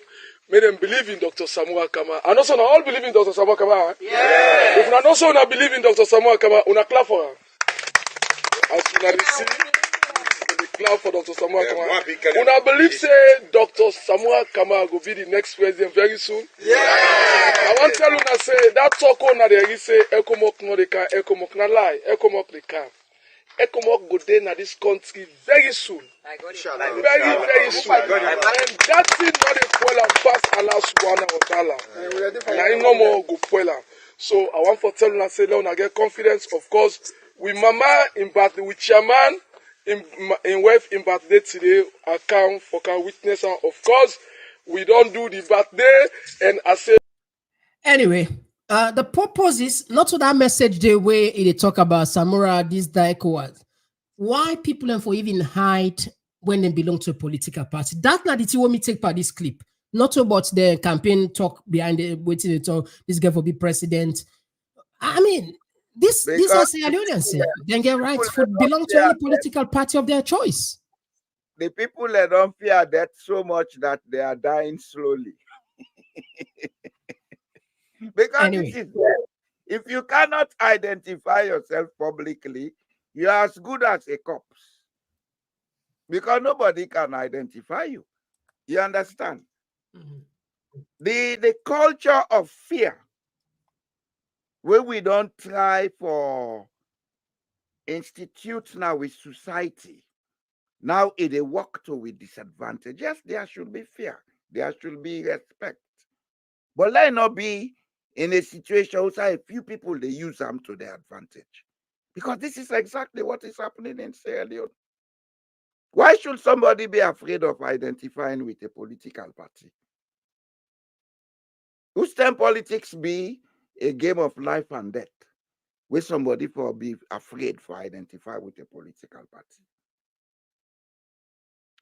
make them believe in Dr. Samoa Kama. And also, now all believe in Dr. Samoa Kama. Yeah. If not also not believe in Dr. Samoa Kama, una clap for her. As you see, clap for Dr. Samuel Kamara. Una believe say Dr. Samuel Kamara will be the next president very soon? Yeah. I want to tell you say that talk on the say Ekomok no they can, Ekomok na lie, Ekomok they can. Ekomok go there na this country very soon. Very soon. And that thing not a spoiler pass Allah subhanahu wa ta'ala. And no more go spoiler. So I want to tell you say let get confidence. Of course, with Mama in birthday, with Chairman in wife in birthday today, account for can witness, and of course we don't do the birthday. And I say anyway, the purpose is not to that message the way they talk about Samura, this ECOWAS. Why people and for even hide when they belong to a political party? That's not the thing when me take part this clip. Not about the campaign talk behind the waiting to talk. This guy for be president. I mean, these are Sierra Leoneans. They get rights for belong to any political party of their choice. The people that don't fear death so much that they are dying slowly. Because anyway, if you cannot identify yourself publicly, you are as good as a corpse. Because nobody can identify you. You understand? The culture of fear, where we don't try for institutes now with society, now it a work to with disadvantage. Yes, there should be fear. There should be respect. But let not be in a situation where a few people, they use them to their advantage. Because this is exactly what is happening in Sierra Leone. Why should somebody be afraid of identifying with a political party? Whose time politics be a game of life and death, where somebody for be afraid for identify with a political party?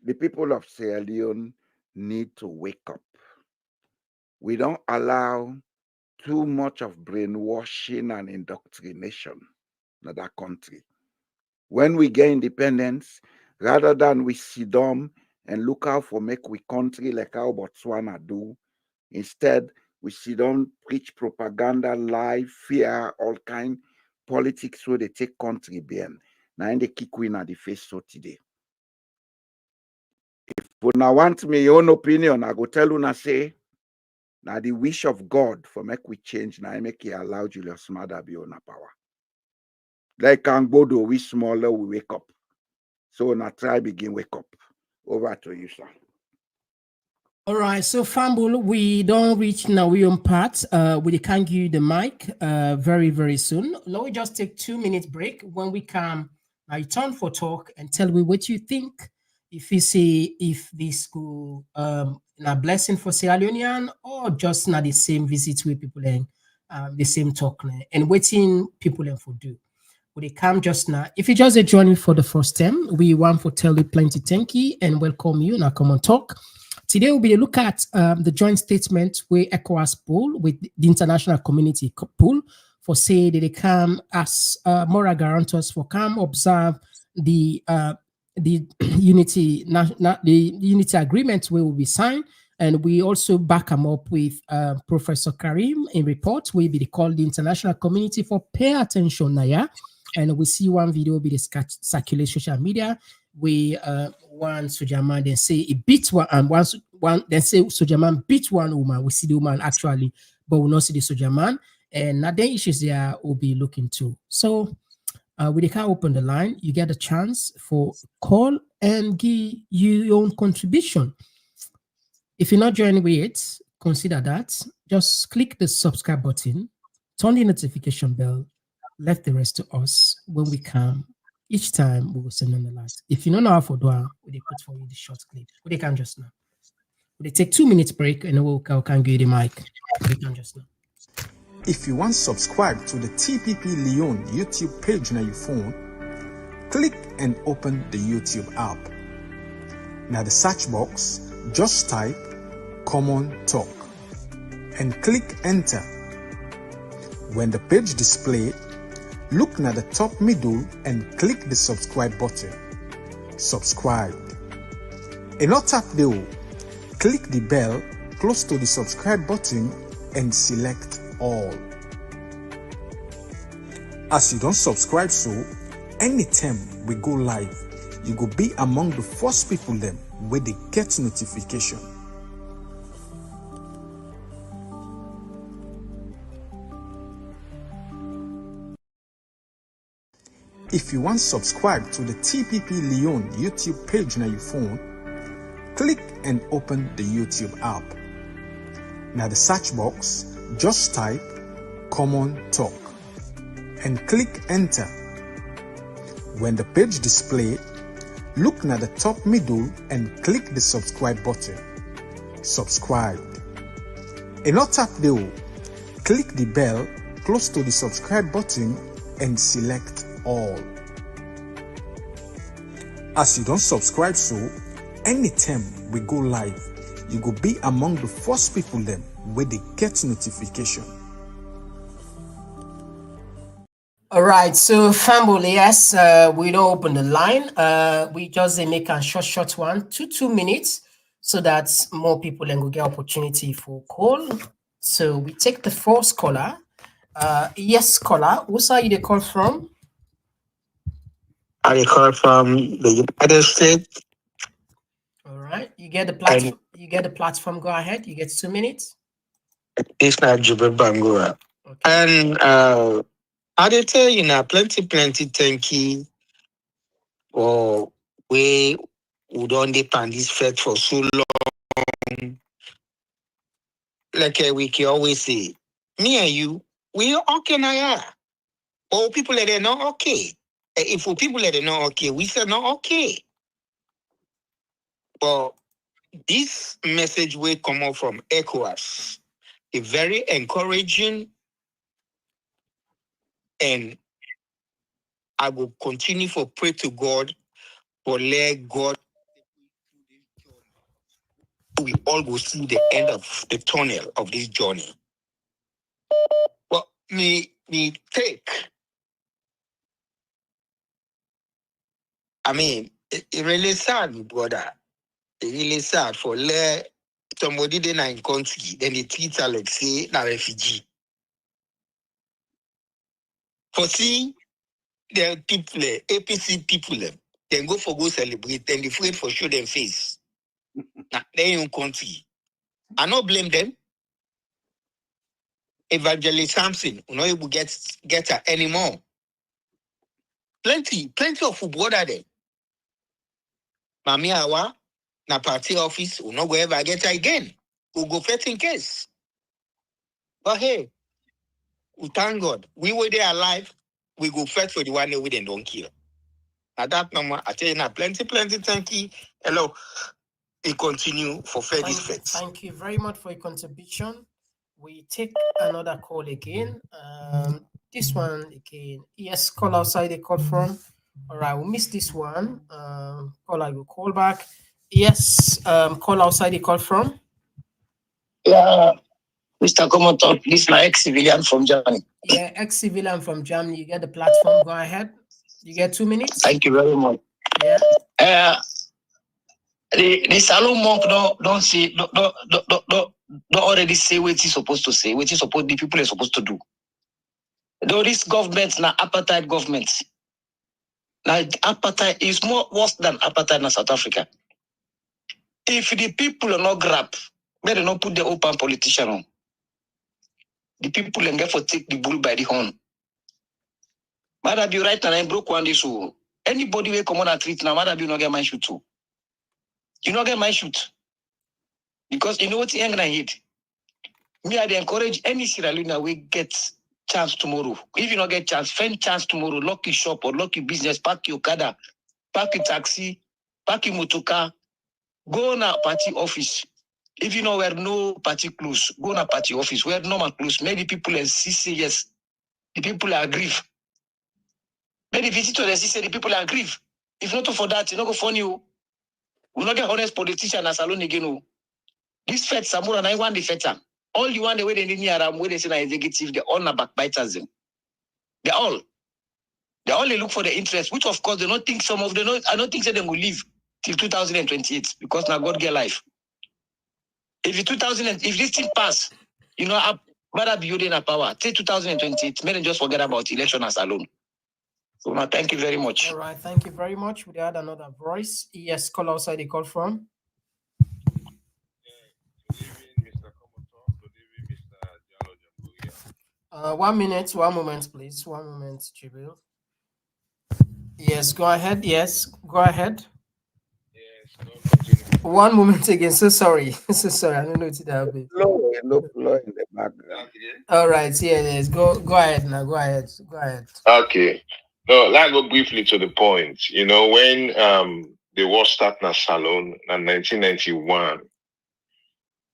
The people of Sierra Leone need to wake up. We don't allow too much of brainwashing and indoctrination in that country. When we get independence, rather than we sit down and look out for make we country like how Botswana do, instead we sit down, preach propaganda, lie, fear, all kind politics where they take country behind. Now they kick win at the face so today. If you now want me your own opinion, I go tell you say, now the wish of God for make we change, now make it allow Julius Maada be on power. Like Angbodo, we smaller, we wake up. So now try begin wake up. Over to you, sir. All right, so Fambul, we don't reach now we on part. We can give you the mic very, very soon. Let me just take 2 minutes break. When we come, I turn for talk and tell me what you think. If you see if this could a blessing for Sierra Leonean or just not the same visit with people and the same talk and waiting people and for do. Would they come just now? If you just join me for the first time, we want to tell you plenty thank you and welcome you in our Komon-Tok. Today we'll be a look at the joint statement where ECOWAS pull with the international community pull for say that they come as moral guarantors for come observe the unity agreement where will be signed, and we also back them up with Professor Karim in report will be called the international community for pay attention now. And we see one video be the circulate social media. We one Sojaman then say it beat one and one then say Sojaman beat one woman. We see the woman actually, but we not see the Sojaman. And now the issues there will be looking to. So we can open the line. You get a chance for call and give you your own contribution. If you're not joining with it, consider that. Just click the subscribe button, turn the notification bell, left the rest to us. When we come, each time we will send on the last. If you don't know how to do it, we put for you the short clip. We can just now. We take 2 minutes break and we can give you the mic. We can just now. If you want to subscribe to the TPP Lyon YouTube page on your phone, click and open the YouTube app. Now the search box, just type Komon-Tok and click enter. When the page displayed, look at the top middle and click the subscribe button. Subscribe. And not tap the click the bell close to the subscribe button and select all. As you don't subscribe, so anytime we go live, you go be among the first people them where they get notification. If you want subscribe to the TPP Lyon YouTube page on your phone, click and open the YouTube app. Now the search box, just type Komon-Tok and click enter. When the page display, look at the top middle and click the subscribe button. Subscribe. And not tap the click the bell close to the subscribe button and select all. As you don't subscribe, so anytime we go live, you go be among the first people them where they get notification. All right, so family, yes, we don't open the line. We just make a short one, 2 minutes, so that more people then will get opportunity for call. So we take the first caller. Yes, caller. What's are you the call from? I call from the United States. All right, you get the platform. You get the platform. Go ahead. You get 2 minutes. It's not Jube Bangura. Okay. And I did tell you now, plenty thank you for we would only plan this fete for so long. Like we can always say, me and you, we okay now. All people that are not okay. If for people that are not okay, we say not okay. But this message will come out from ECOWAS, a very encouraging, and I will continue for pray to God for let God. We all will see the end of the tunnel of this journey. But me take. I mean, it really sad, brother. It really sad for let somebody then in country, then they treat her like say na refugee. For see the people, APC people, then go celebrate, then they afraid for show them face. Now they in country. I not blame them. Evangelist Samson, we not able get her anymore. Plenty of brother there. Mami Awa, na party office, we not go ever get her again. We go first in case. But hey, we thank God. We were there alive. We go first for the one that we then don't kill. At that number, I tell you now, plenty, thank you. Hello. We continue for fair this fete. Thank you very much for your contribution. We take another call again. This one again. Yes, call outside the call from. All right, we missed this one. Call, I will call back. Yes, call outside the call from. Yeah, Mr. Komon-Tok, this is my ex-civilian from Germany. Yeah, ex-civilian from Germany. You get the platform. Go ahead. You get 2 minutes. Thank you very much. Yeah. The Salon monk don't already say what he's supposed to say, what the people are supposed to do. Though this government now apartheid government. Now apartheid is more worse than apartheid in South Africa. If the people are not grab, better not put the open politician on. The people and therefore take the bull by the horn. Maada be right and I broke one this so anybody will come on and treat now, Maada be not get my shoot too. You not get my shoot. Because you know what the young hit. Me, I encourage any Sierra Leone we get chance tomorrow. If you not get chance, find chance tomorrow, lucky shop or lucky business, park your kada, park your taxi, park your motoka, go na party office. If you know where no party close, go na party office. Where normal close, many people say yes. The people are grieved. Many visitors say the people are grieved. If not for that, you not go funny you. We not get honest politician as alone again. This fete Samura, I want the fete. All you want the way they need around where they say na executive, they all na backbiters them. They all look for the interest, which of course they don't think some of them. I don't think they will live till 2028 because now God get life. If this thing pass, you know, better building a power till 2028. May they just forget about election as alone. So now, thank you very much. All right, thank you very much. We had another voice. Yes, call outside the call from. Good evening, Mr. Komon-Tok. Good evening, Mr. Jallo Jamburia. 1 minute, 1 moment, please. 1 moment, Jibril. Yes, go ahead. Yes, go ahead. Yes, don't continue. 1 moment again. So sorry. So sorry. I don't know what to do. Low in the background. All right. Yeah, yes. Go ahead now. Go ahead. Go ahead. Okay. No, let's go briefly to the point. You know, when the war started in Salon in 1991,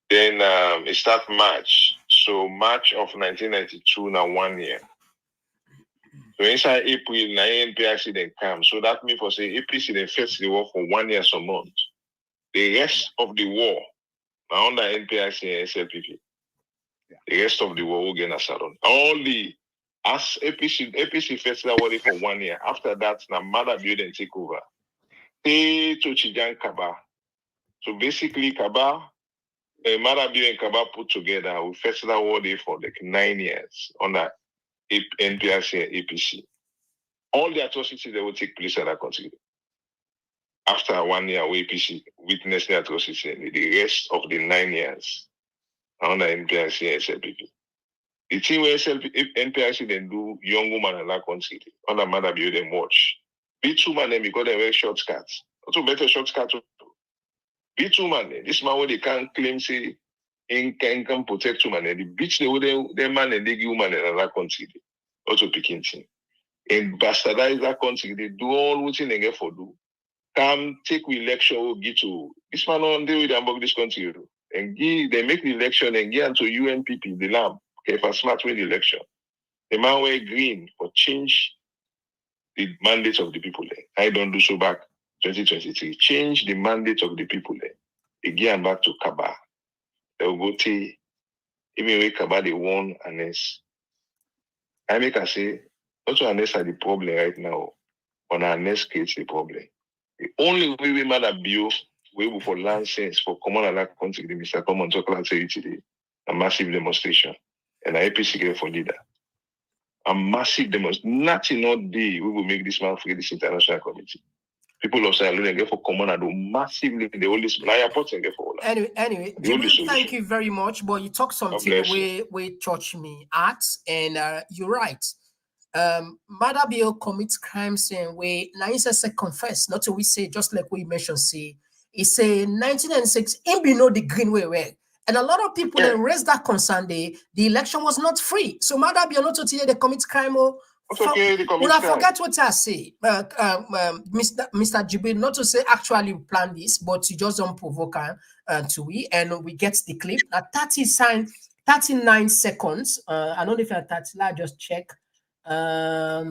then it started March. So March of 1992, now 1 year. So inside April, na NPRC then come. So that means for say APC then first the war for 1 year some month. The rest of the war now under NPRC and SLPP. The rest of the war will get a salon. Only as APC first that war for 1 year. After that, now Maada build and take over. They to Chijan Kaba. So basically Kaba, Maada build and Kaba put together. We first that war for like 9 years under NPRC and APC. All the atrocities that will take place in that country. After 1 year, APC witnessed the atrocities in the rest of the 9 years under NPRC and SLPP. The team where NPRC then do young woman in that country under Maada build and watch. B2 man because they wear short skirts. Also better short skirts. B2 man, this man where they can't claim say can protect woman. The beach they man and they give woman in that country. Also picking team. And bastardize that country, they do all what they get for do. Come take the election, we'll get to this man on the way about this country. And they make the election and get to UNPP, the lamb, okay, for smart win the election. The man wear green for change the mandate of the people there. I don't do so back 2023. Change the mandate of the people there. Again back to Kaba. They'll go to even when Kaba they won Anes. I make a say, also Anes are the problem right now. On Anes creates the problem. The only way we Maada build way for land sense for common and that country, the Mr. Komon-Tok say today, a massive demonstration. And the APC get for leader. A massive demonstration. Nothing not day we will make this man free this international committee. People of Sierra Leone get for common and do massively the only airport and get for all. Anyway, Jibril, thank you very much. But you talk something where touch me at, and you're right. Maada Bio commits crimes and way now he says confess, not to we say just like we mentioned, say he say 1996 in below the greenway way. And a lot of people then raised that concern the election was not free. So Maada Bio not to tell they commit crime or when I forget what I say, Mr. Jibril, not to say actually we plan this, but you just don't provoke to we, and we get the clip at 39 seconds. I don't know if you're 30, I'll just check. I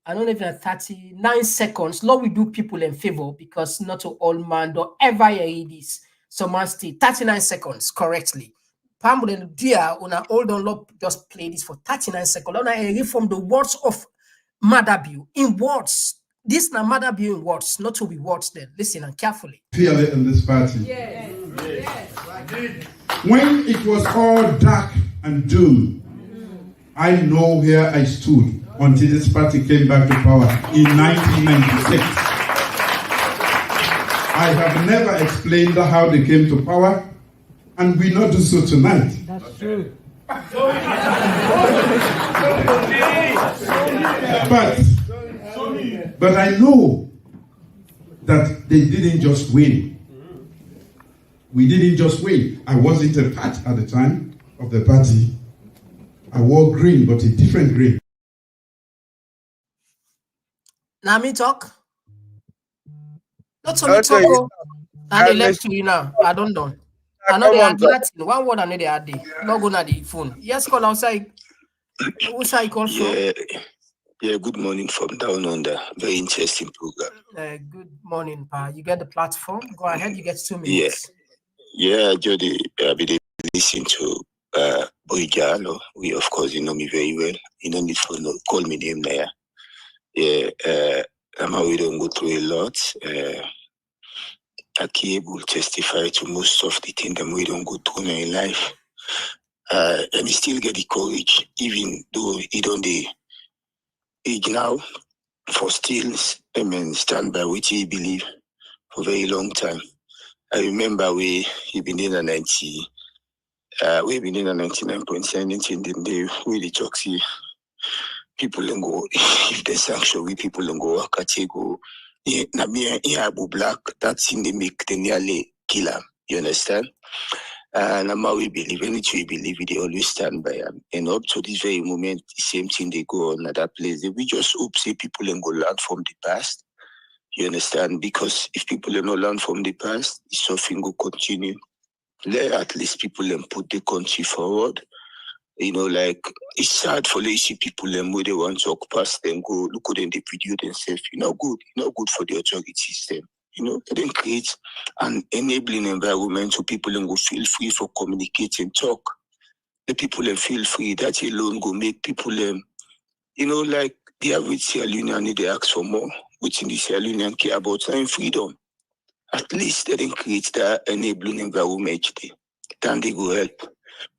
don't know if you're 39 seconds. Lord, we do people in favor because not to all man don't ever hear this. So must 39 seconds correctly. Pamela, dear, una hold on, Lord, just play this for 39 seconds. I read from the words of Maada Bio in words. This now Maada Bio in words, not to be words. Then listen and carefully. Feel it in this party. Yes. When it was all dark and doom, I know where I stood until this party came back to power in 1996. I have never explained how they came to power, and we not do so tonight. That's true. But I know that they didn't just win. We didn't just win. I wasn't a part at the time of the party. I wore green, but a different green. Now me talk. Not so me talk. And they left to you now. I don't know. I know they had nothing. One word I know they had the not go na the phone. Yes, call outside. Who's I call from? Yeah, good morning from down under. Very interesting program. Good morning, Pa. You get the platform. Go ahead, you get 2 minutes. Yeah, Jody, I've been listening to Boijalo. We, of course, you know me very well. You don't need to call me name there. Yeah, I'm how we don't go through a lot. Aki will testify to most of the things that we don't go through in life. And he still get the courage, even though he don't age now for still, stand by what he believe for a very long time. I remember we been in a 90, we been in a 99.7, then they really talk see people and go, if they sanction we people and go, go, Abu Black, that's in the make the nearly kill him. You understand? And now we believe, anything we believe, they always stand by them. And up to this very moment, the same thing they go on at that place. We just hope say people and go learn from the past. You understand? Because if people are not learn from the past, something will continue. Let at least people and put the country forward. You know, like it's sad for lazy people and where they want to walk past them, go look at them, they video themselves. Not good for the authority system. Then create an enabling environment so people will feel free for communicating, talk. The people feel free. That alone will make people, like the average Sierra Leonean, they ask for more, which in the Sierra Leonean care about time freedom. At least they then create that enabling environment. Then they go help.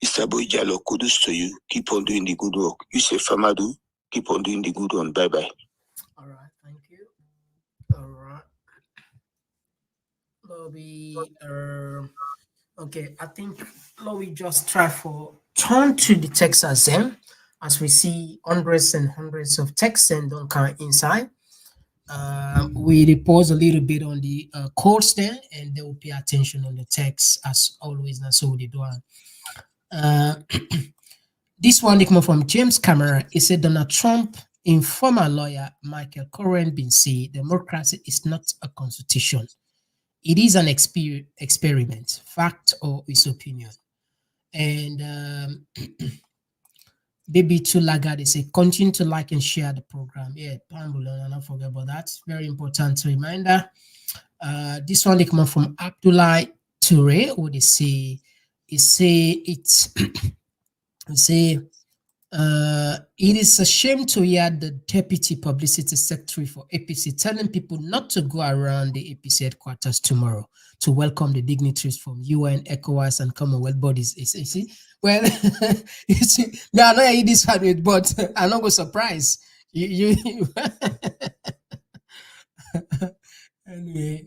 Mr. Boyjalo, kudos to you. Keep on doing the good work. You say, Famadu, keep on doing the good one. Bye-bye. All right, thank you. All right. Lobby, okay, I think we just try for turn to the text as them, as we see hundreds and hundreds of texts and don't come inside. We repose a little bit on the codes there, and they will pay attention on the text as always. That's how they do it. This one came from James Cameron. He said Donald Trump, informer lawyer Michael Cohen, been saying democracy is not a constitution. It is an experiment, fact or his opinion. And Baby Tulaga, they say continue to like and share the program. Yeah, Pambula, and don't forget about that. Very important reminder. This one they come from Abdullah Toure, who they say it's it is a shame to hear the deputy publicity secretary for APC telling people not to go around the APC headquarters tomorrow to welcome the dignitaries from UN, ECOWAS, and Commonwealth bodies. You see, well, you see, now I know you this one, but I'm not surprised. You anyway.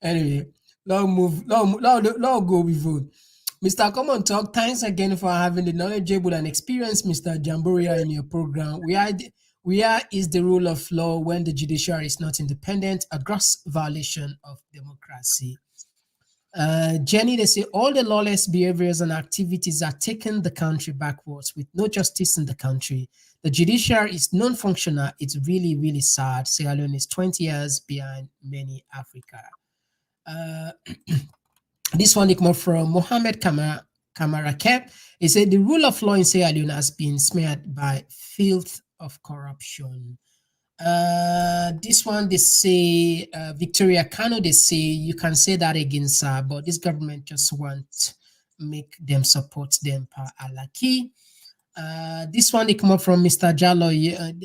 Anyway, now go with vote. Mr. Komon-Tok, thanks again for having the knowledgeable and experienced Mr. Jamboria in your program. Where is the rule of law when the judiciary is not independent? A gross violation of democracy. Jenny, they say all the lawless behaviors and activities are taking the country backwards with no justice in the country. The judiciary is non-functional. It's really, really sad. Sierra Leone is 20 years behind many Africa. This one came from Mohammed Kamarakep. He said the rule of law in Sierra Leone has been smeared by filth of corruption. This one they say Victoria Kano, they say you can say that again, sir, but this government just want to make them support them per alaki. This one they come up from Mr. Jallo.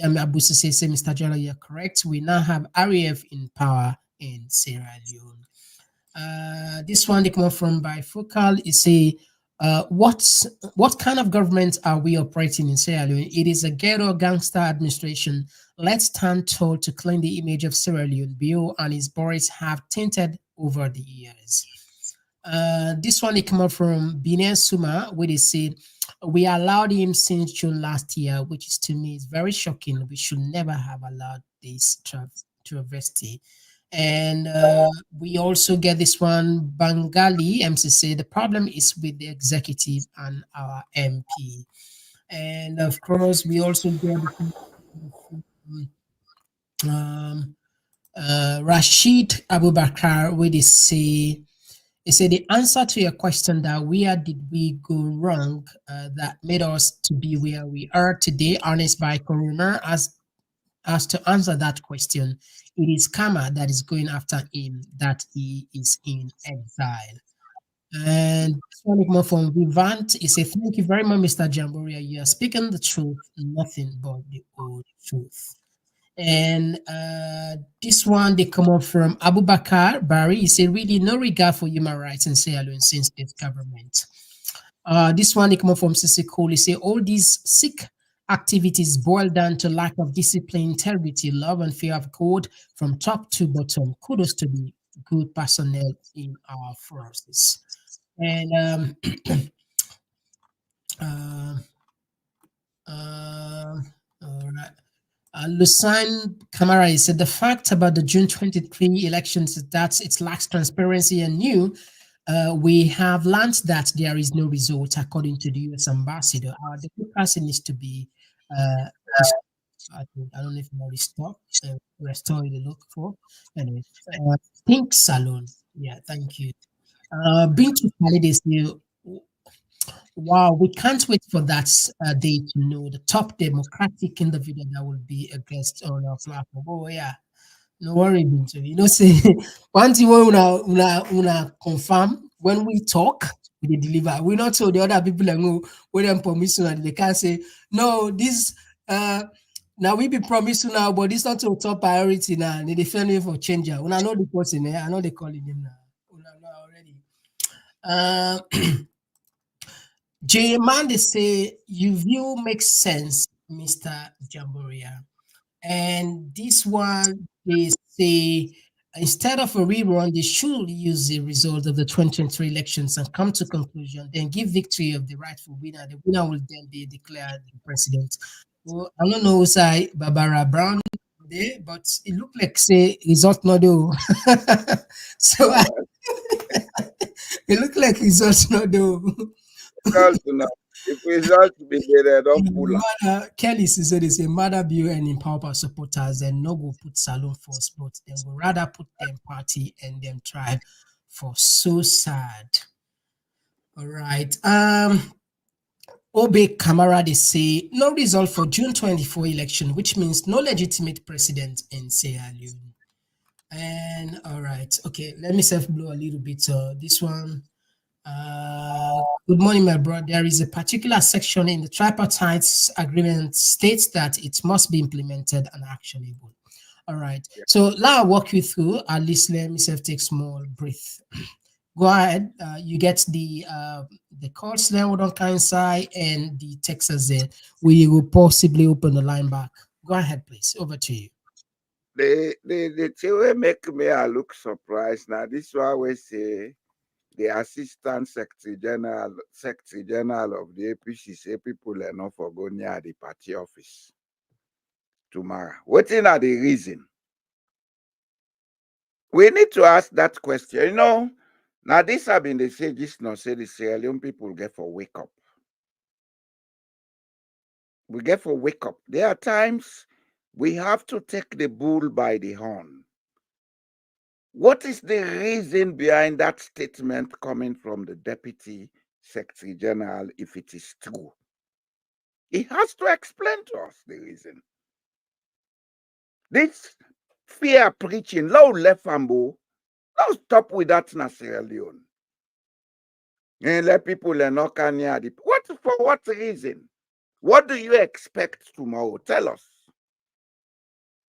Abusi say Mr. Jallo, you're correct. We now have RAF in power in Sierra Leone. This one they come up from Bifocal. It say what kind of government are we operating in Sierra Leone? It is a ghetto gangster administration. Let's stand tall to clean the image of Sierra Leone. Bio and his boys have tainted over the years. This one they come up from Bine Suma, where they say we allowed him since June last year, which is to me is very shocking. We should never have allowed this travesty. And we also get this one, Bengali MCC. The problem is with the executive and our MP. And of course, we also get Rashid Abubakar, where they say the answer to your question that where did we go wrong that made us to be where we are today, honest by Corona, as to answer that question, it is Kama that is going after him, that he is in exile. And this one more from Vivant. He said, thank you very much, Mr. Jamboria. You are speaking the truth, nothing but the old truth. And this one, they come up from Abu Bakar Barry. He said, really no regard for human rights in Sierra Leone since this government. This one, they come up from Sisi Cole. He said, all these sick activities boil down to lack of discipline, integrity, love, and fear of God from top to bottom. Kudos to the good personnel in our forces. And all right. Lucine Camara said the fact about the June 23 elections is that it lacks transparency and new. We have learned that there is no result according to the US ambassador. Our democracy needs to be, I don't know if more restore the look for. Anyway, Pink Salon. Yeah, thank you. Bintu Khalid say, wow, we can't wait for that day to know the top democratic individual that will be a guest on our platform. Oh yeah, no worry, Bintu. You know, say one thing when una confirm when we talk, we deliver. We not so the other people like no when them permission and they can't say no. This now we be promising now, but this not to top priority now. They defend me for changer. When I know the person, I know they calling him now. Una know already. J Man, they say your view makes sense, Mr. Jamboria. And this one, they say instead of a rerun, they should use the result of the 2023 elections and come to conclusion, then give victory of the rightful winner. The winner will then be declared the president. Well, I don't know, say Barbara Brown there, but it looked like say result not do. So it looked like result not do. If results be there, don't pull up. Kelly says it is a Maada view and empower supporters and no go put Salon first, but they will rather put them party and them tribe for so sad. All right. Obe Kamara, they say no result for June 24 election, which means no legitimate president in Sierra Leone. And all right, okay, let me self blow a little bit. This one. Good morning, my brother. There is a particular section in the tripartite agreement states that it must be implemented and actionable. All right. So now I'll walk you through. At least let me take small breath. Go ahead. You get the calls there on Kansai and the Texas there. We will possibly open the line back. Go ahead, please. Over to you. The thing make me look surprised. Now this one we say the assistant secretary general of the APC say people are not for go near the party office tomorrow. What is the reason? We need to ask that question. You know, now this have been the say this not say the Sierra Leone people get for wake up. We get for wake up. There are times we have to take the bull by the horn. What is the reason behind that statement coming from the Deputy Secretary General if it is true? He has to explain to us the reason. This fear preaching, low left ambo, now stop with that in Sierra Leone. And let people not near the for what reason? What do you expect tomorrow? Tell us,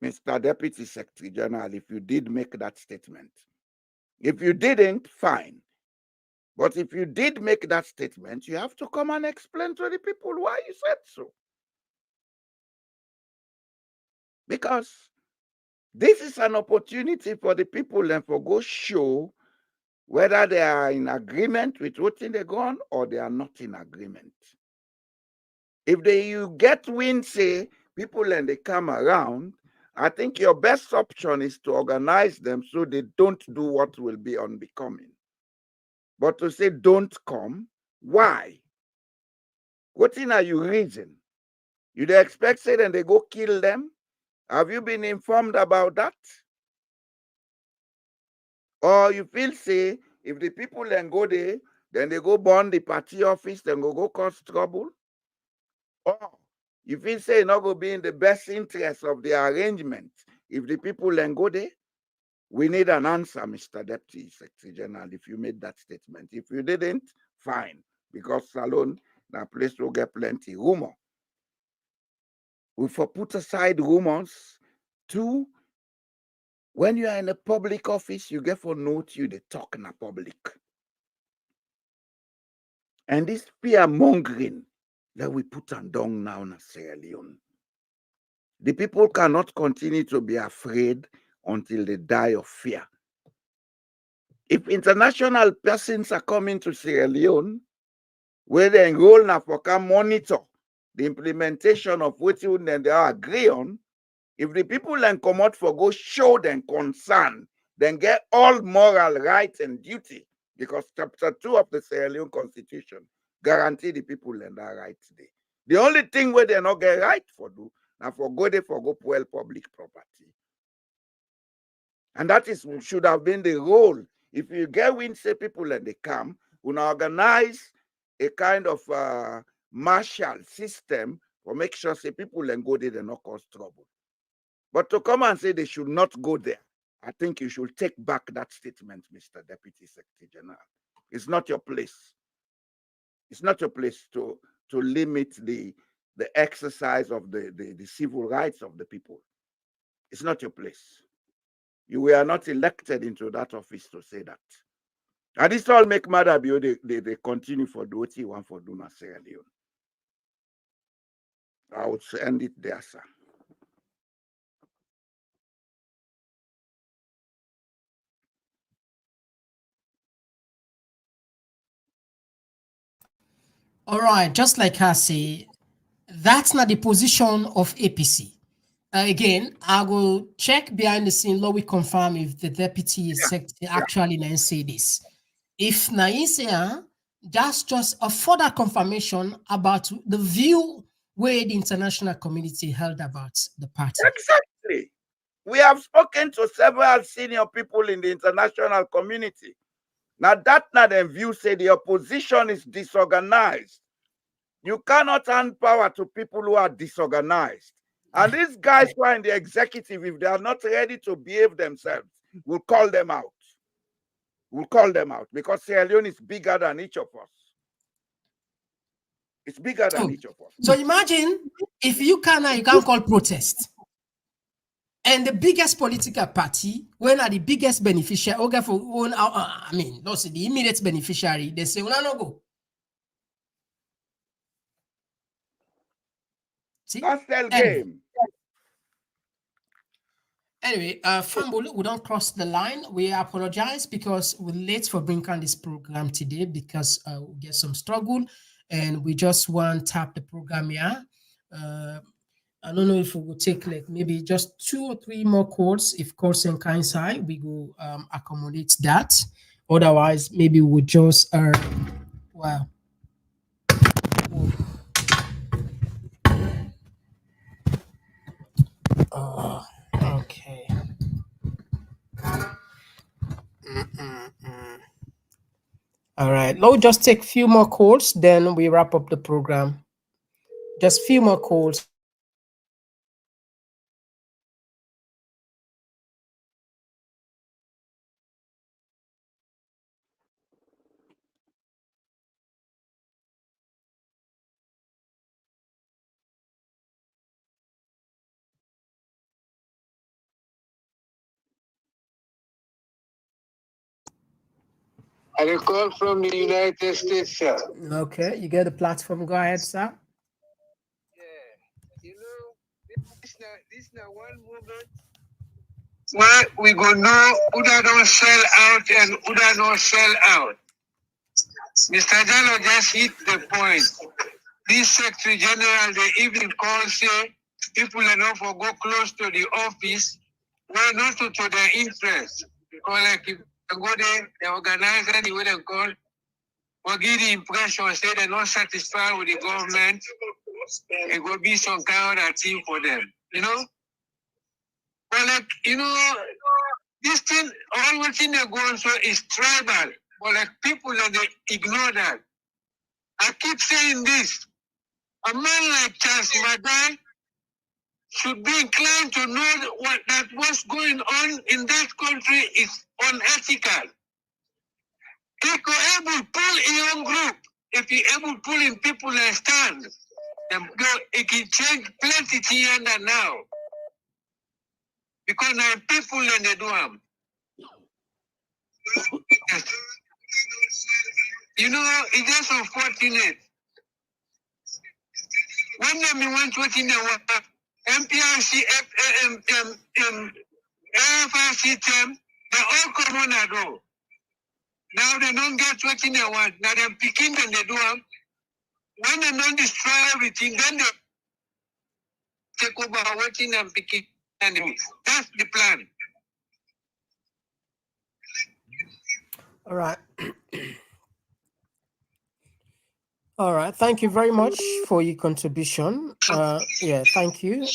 Mr. Deputy Secretary General, if you did make that statement. If you didn't, fine. But if you did make that statement, you have to come and explain to the people why you said so. Because this is an opportunity for the people and for go show whether they are in agreement with what's in the gun or they are not in agreement. If you get wind, say, people and they come around, I think your best option is to organize them so they don't do what will be unbecoming. But to say don't come, why? What in are you reason? You they expect say then they go kill them? Have you been informed about that? Or you feel say if the people then go there, then they go burn the party office, then go cause trouble? Or you feel say it's not going to be in the best interest of the arrangement if the people then go there? We need an answer, Mr. Deputy Secretary General, if you made that statement. If you didn't, fine, because Salon, that place will get plenty rumor. We for put aside rumors. Two, when you are in a public office, you get for note you they talk in the public. And this fear mongering that we put on down now in Sierra Leone. The people cannot continue to be afraid until they die of fear. If international persons are coming to Sierra Leone, where they enroll now for can monitor the implementation of what they agree on, if the people then come out for go show them concern, then get all moral rights and duty, because chapter 2 of the Sierra Leone Constitution guarantee the people and their rights there. The only thing where they not get right for do, now for go there for go well public property. And that is should have been the role. If you get wind say people and they come, we organize a kind of martial system for make sure say people and go there they not cause trouble. But to come and say they should not go there, I think you should take back that statement, Mr. Deputy Secretary General. It's not your place. It's not your place to limit the exercise of the civil rights of the people. It's not your place. You were not elected into that office to say that. And this all make Maada they continue for do what you want for do na Sierra Leone. I would end it there, sir. All right, just like I say, that's not the position of APC. Again, I will check behind the scene, law we confirm if the deputy secretary actually then say this. If Naisea, that's just a further confirmation about the view where the international community held about the party. Exactly. We have spoken to several senior people in the international community. Now that not the view say the opposition is disorganized. You cannot hand power to people who are disorganized. And these guys who are in the executive, if they are not ready to behave themselves, we'll call them out. We'll call them out because Sierra Leone is bigger than each of us. It's bigger than each of us. So imagine if you can call protest. And the biggest political party, when are the biggest beneficiary, okay, for I mean, not the immediate beneficiary, they say, well, no go. See? That's their game. Anyway, Fambul, we don't cross the line. We apologize because we're late for bringing this program today because we get some struggle and we just want to tap the program here. I don't know if we will take like maybe just 2 or 3 more calls. If calls and kind side, we go accommodate that. Otherwise, maybe we'll just wow. Oh, okay. All right. Let's just take a few more calls, then we wrap up the program. Just a few more calls. I call from the United States, sir. Okay, you get the platform. Go ahead, sir. Yeah, you know, this now one moment where we go know who don't sell out and who don't sell out. Mr. Jallo just hit the point. This Secretary General, they even call say people are not for go close to the office, why not to their interest. Because like if they go there, they organize anyway they call, or give the impression say they're not satisfied with the government, it will be some kind of thing for them, you know? But like, you know, this thing, all what thing they go on so is tribal, but like people that they ignore that. I keep saying this. A man like Charles Maada should be inclined to know what's going on in that country is unethical. He could able to pull a young group. If he able to pull in people that stand, it can change plenty here and now. Because now people and they do them. You know, it's just unfortunate. When they want to in the MPRC, AFRC term, they all common at all. Now they don't get what they want. Now they're picking and they do them. When they don't destroy everything, then they take over watching and picking enemies. That's the plan. All right. All right. Thank you very much for your contribution. Yeah, thank you.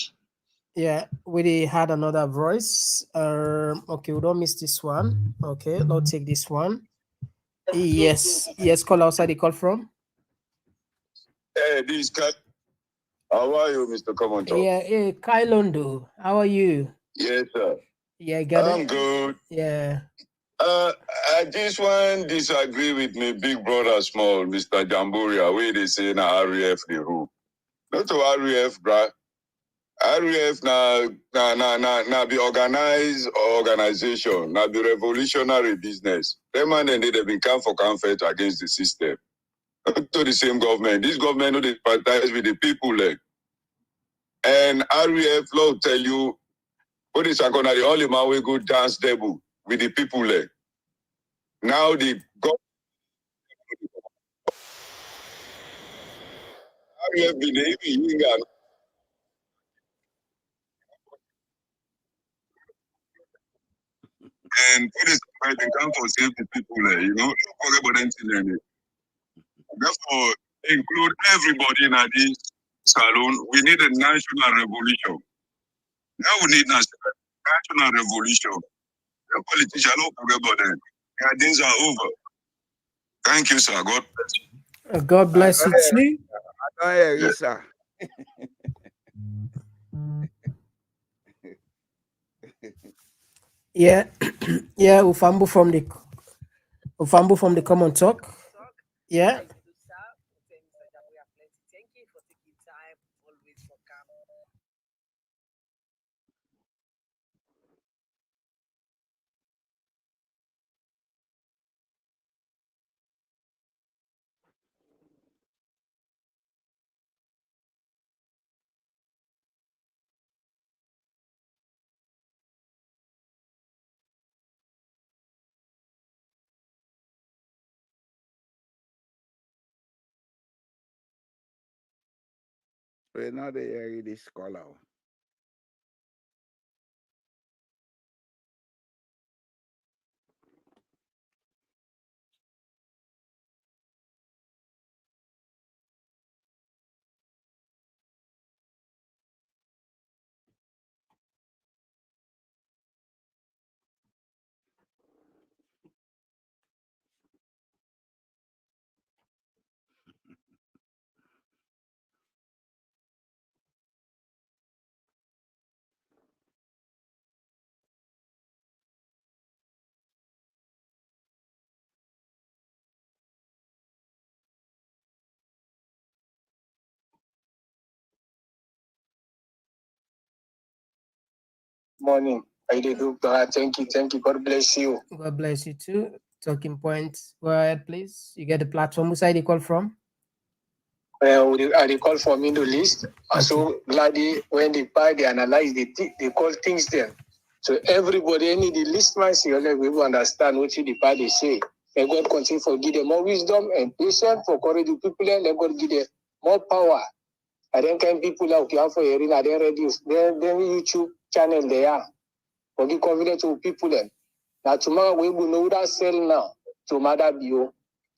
Yeah, we had another voice. Okay, we don't miss this one. Okay, let's take this one. Yes, call outside the call from. Hey, this is Kai. How are you, Mr. Komon-Tok? Yeah, Kai Londo. How are you? Yes, sir. Yeah, got it. I'm good. Yeah. I just want to disagree with me, big brother, small, Mr. Jamburia, where they say na REF the rule. Not to REF, bruh. REF na be organized organization, na be revolutionary business. Them man they been come for comfort against the system. Not to the same government. This government no they sympathize with the people like. And REF law tell you, what is the only man we go dance table with the people like. Now the government REF been even and what is they come for save the people like, you know, don't forget about anything. Therefore, include everybody in this salon. We need a national revolution. Now we need national revolution. The politicians don't forget about them. Their days are over. Thank you, sir. God bless you. God bless you too. I don't hear you, sir. Yeah, yeah, Ufambu from the Komon-Tok. Yeah. We're not hearing this scholar. Morning. I do. Thank you. God bless you. God bless you too. Talking points. Go ahead, please. You get the platform. Who's the call from? I call for Middle East. I'm so glad when they analyze, they call things there. So everybody, any the listeners here, we will understand what the party say. Let God continue to give them more wisdom and patience for courage the people, and let God give them more power. I don't can people like you have for hearing, I don't ready. Then YouTube channel there. For the confidence to people then. Now tomorrow we will know that sell now to Maada bio.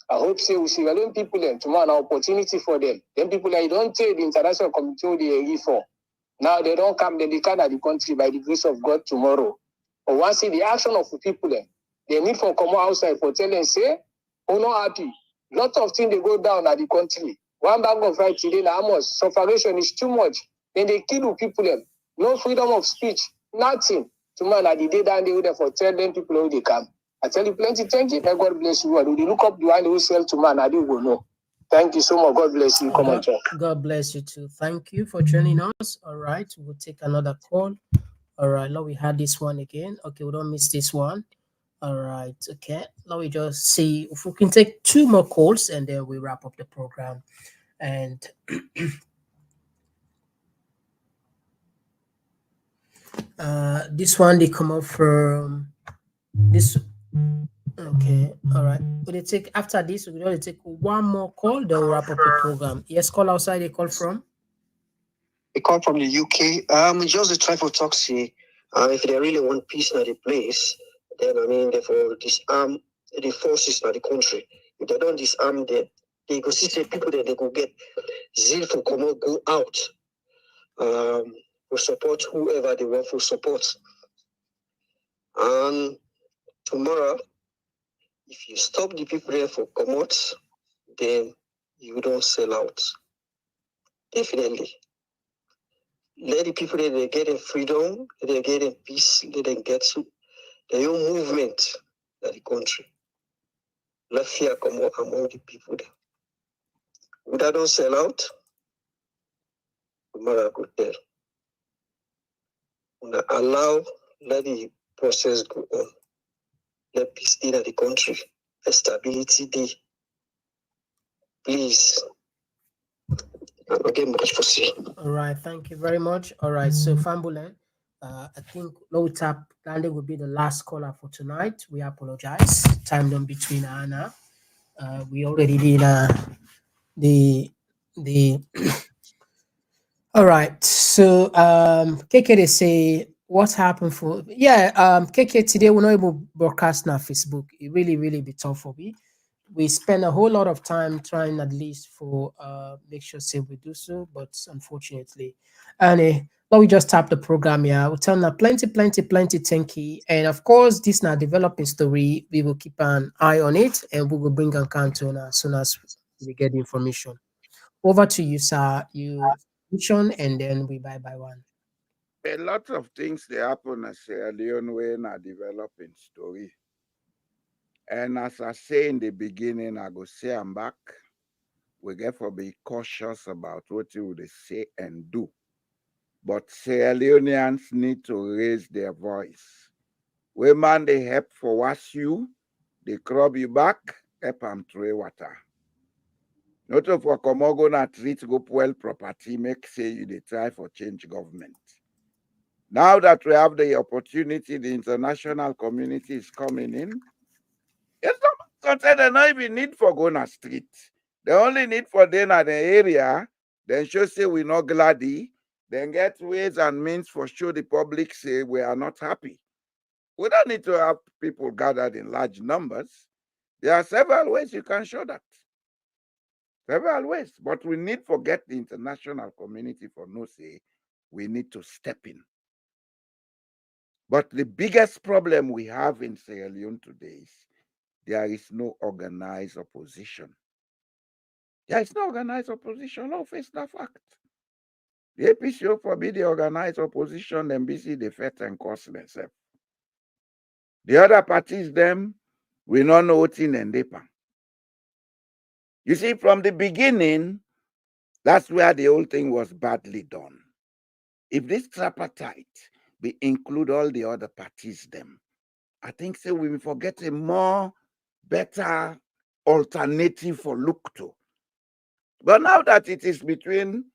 I hope say we see when people then tomorrow an opportunity for them. Then people that don't take the international community they for. Now they don't come, then they come at the country by the grace of God tomorrow. But once see the action of the people then, they need for come outside for tell and say, oh not happy. Lot of things they go down at the country. One bag of rice today now much suffocation is too much. Then they kill the people them. No freedom of speech, nothing. Tomorrow at the day down they would for tell them people who they come. I tell you plenty, thank you. May God bless you. And we look up the one who sell to man, I do go know. Thank you so much. God bless you. Komon-Tok. God bless you too. Thank you for joining us. All right, we'll take another call. All right, now we had this one again. Okay, we don't miss this one. All right, okay. Now we just see if we can take two more calls and then we wrap up the program. And This one they come up from this. Okay, all right. Will they take after this? We're going to take one more call. Then we'll wrap up the program. Yes, call outside. They call from. They come from the UK. Just the tripartite. If they really want peace in the place, then I mean, therefore disarm the forces in the country. If they don't disarm them, they go see the people that they go get zeal for come go out. For support whoever they want for support. And tomorrow, if you stop the people there for come out, then you don't sell out. Definitely. Let the people that they get in freedom, that they get in peace, that they get to their own movement in the country. Let fear come out among the people there. Would I don't sell out? Tomorrow I go there. When I allow, let the process go on. Let peace in the country. Let stability be. Please. I'm not getting much for see. All right, thank you very much. All right, so Fambulen, I think Low Tap Dandy will be the last caller for tonight. We apologize. Time done between Anna. We already did the all right. So KK they say what happened for KK today we're not able to broadcast on Facebook. It really be tough for me. We spend a whole lot of time trying at least for make sure say we do so, but unfortunately. And now we just tap the program here. We'll tell now plenty thank you. And of course, this now developing story, we will keep an eye on it and we will bring an account on as soon as we get the information. Over to you, sir. You mention and then we buy by one. A lot of things they happen as Sierra Leone when a developing story. And as I say in the beginning, I go say I'm back. We get to be cautious about what you would say and do. But Sierra Leoneans need to raise their voice. Women they help for wash you, they crop you back, help them throw water. Not for Komogo na treat go well property, make say you they try for change government. Now that we have the opportunity, the international community is coming in. It's not they don't even need for go na street. They only need for them at the area, then show say we not gladdy, then get ways and means for show the public say we are not happy. We don't need to have people gathered in large numbers. There are several ways you can show that. Several ways. But we need to get the international community for no say. We need to step in. But the biggest problem we have in Sierra Leone today is there is no organized opposition. There is no organized opposition. No, face the fact. The APC forbid the organized opposition, then BC the fet and cost themselves. The other parties, them, we don't know what's in and deeper. You see, from the beginning, that's where the whole thing was badly done. If this tripartite, we include all the other parties, them, I think say we will forget a more better alternative for look to. But now that it is between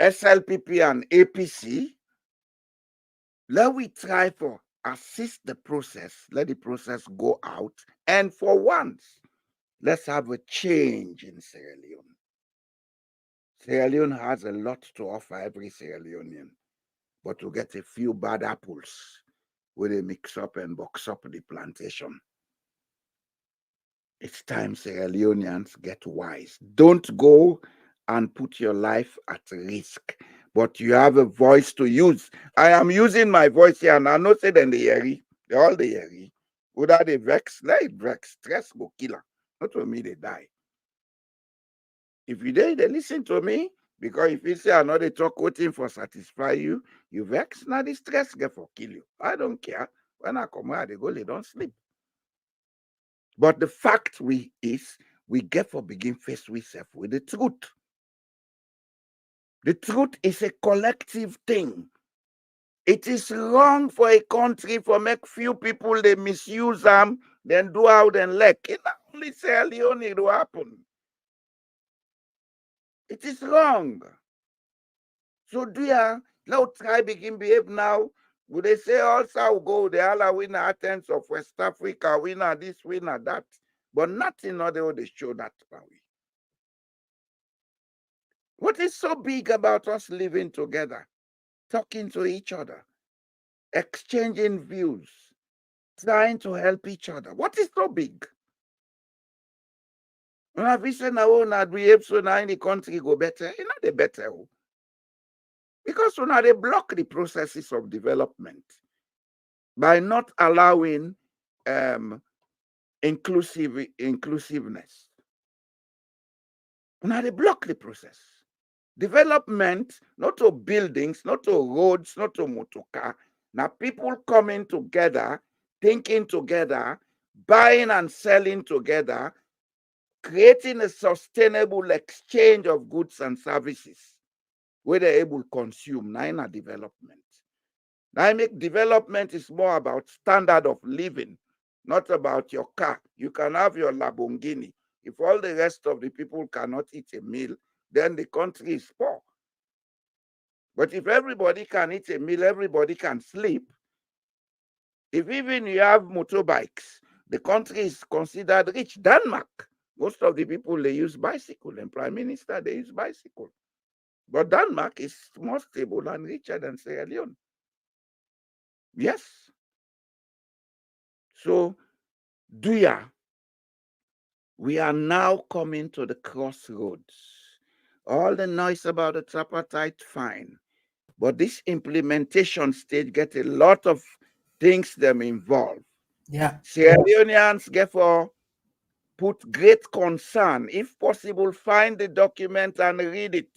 SLPP and APC, let we try for assist the process, let the process go out, and for once, let's have a change in Sierra Leone. Sierra Leone has a lot to offer every Sierra Leonean, but to get a few bad apples where they mix up and box up the plantation. It's time Sierra Leoneans get wise. Don't go and put your life at risk, but you have a voice to use. I am using my voice here, and I know say them the yeri, they all the yeri. Without they vex, let it vex, stress go killer. Not for me they die. If you they listen to me, because if you say I know they talk waiting for satisfy you, you vex, now the stress get for kill you. I don't care. When I come out, they go, they don't sleep. But the fact is, we get for begin face with self with the truth. The truth is a collective thing. It is wrong for a country for make few people they misuse them, then do out and lack. It not only Sierra Leone it will happen. It is wrong. So dear, No try begin behave now. Would they say also will go the other winner Athens of West Africa, winner this, winner that, but nothing other they show that. What is so big about us living together, talking to each other, exchanging views, trying to help each other? What is so big? When I visit now, not behave so now in the country go better, you know the better. Because when they block the processes of development by not allowing inclusiveness. When they block the process. Development, not to buildings, not to roads, not to motorcar. Now people coming together, thinking together, buying and selling together, creating a sustainable exchange of goods and services where they're able to consume. Now in a development. Now I make development is more about standard of living, not about your car. You can have your Lamborghini. If all the rest of the people cannot eat a meal, then the country is poor. But if everybody can eat a meal, everybody can sleep. If even you have motorbikes, the country is considered rich. Denmark, most of the people, they use bicycle, and Prime Minister, they use bicycle. But Denmark is more stable and richer than Sierra Leone. Yes. So, we are now coming to the crossroads. All the noise about the tripartite, fine. But this implementation stage gets a lot of things them involved. Yeah. Sierra Leoneans, therefore, put great concern. If possible, find the document and read it.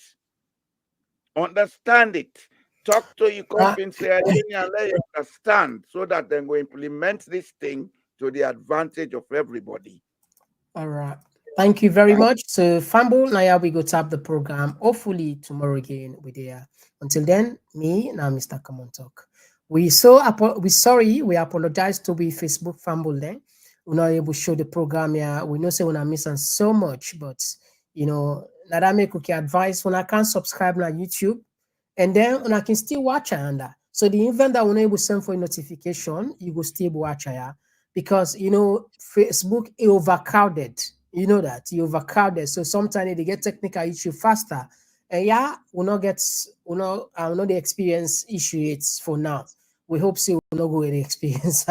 Understand it. Talk to your company in Sierra Leone and let you understand so that they will implement this thing to the advantage of everybody. All right. Thank you very much. So, Fumble, now we go tap the program. Hopefully, tomorrow again with there. Until then, me, now Mr. Komon-Tok. We apologize to be Facebook Fumble then. We're not able to show the program here. We know say we're missing so much, but you know, that make okay advice when I can't subscribe on YouTube, and then when I can still watch under. So the event that we're not able to send for a notification, you will still watch here. Because you know Facebook is overcrowded, you know that you overcrowded. So sometimes they get technical issue faster, and yeah, we'll not the experience issue it's for now. We hope so we'll not go with the experience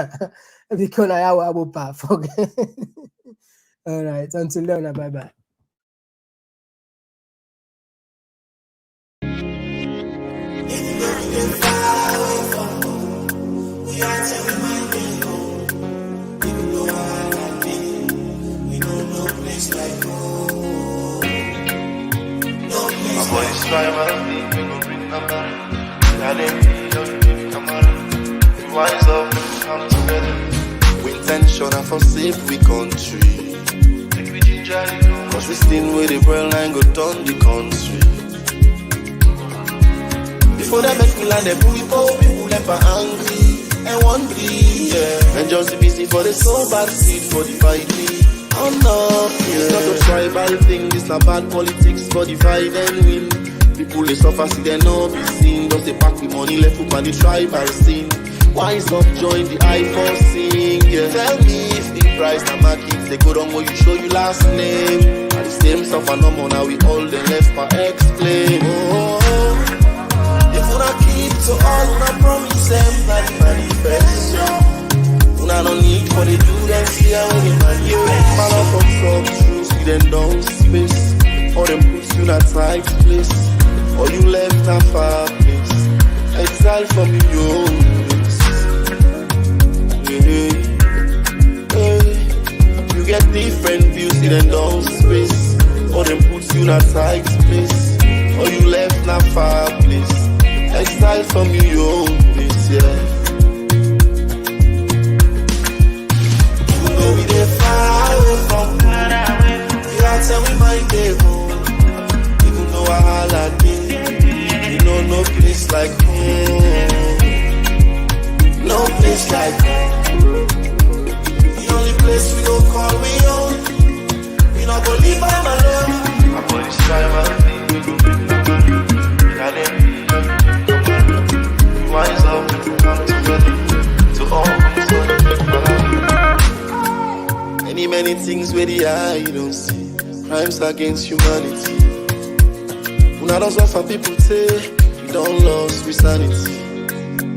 because I will pass. All right, until then, bye bye. Like home. My boys try my thing, we gon' bring them back. Now they need us, baby, come on. We wise up, come together. We intention and for safe we country. Cause we still with the brain line go down the country. Before they make me land, they put people never angry and one be, yeah. And just busy for the soul bad seed for the fight me. Oh no, it's not a tribal thing, this not bad politics for divide and win. People they suffer, see they no be seen. Just they pack with money left up on the tribal scene. Wise up, join the I for sing, yeah. Tell me if the price na market, they go down where you show you last name. And the same suffer no more, now we all the left for explain. Oh, if we not keep to all, we not promise them that manifest. I don't need for the do them, see how they man you. Man up from truth, see them down space. Or them put you in a tight place. Or you left a far place. Exile from your place. You get different views, see them down space. Or them put you in a tight place. Or you left a far place. Exile from your place, yeah. We dey far away from home. We are tell we might dey home. Even though I holla day, you know no place like home. No place like home. The only place we go call we home. We not go leave by my love. My body's trying my thing. the eye, you don't see crimes against humanity. Una don't suffer, people say we don't lose with sanity.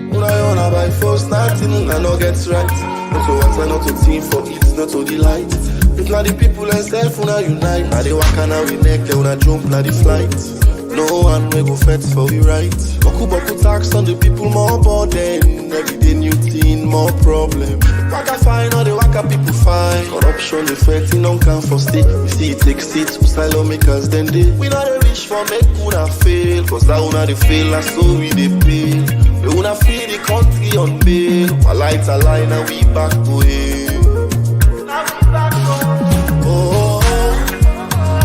Una wanna buy force, nothing, I no get right. Not to answer, not to think for it, not to delight. If not the people and self, una unite. Now they walk and we neck, they wanna jump like the flight. No one will go fetch for we right. Boku tax on the people, more burden. Every day new thing, more problem. Waka fine, all the waka people fine. Corruption, the threat, no can for state. We see it take seats, asylum makers, then they. We not a wish for make una fail. Cause that una they fail, and so we they pay. We wanna feel the country on bail. While lights are line and we back away. Oh,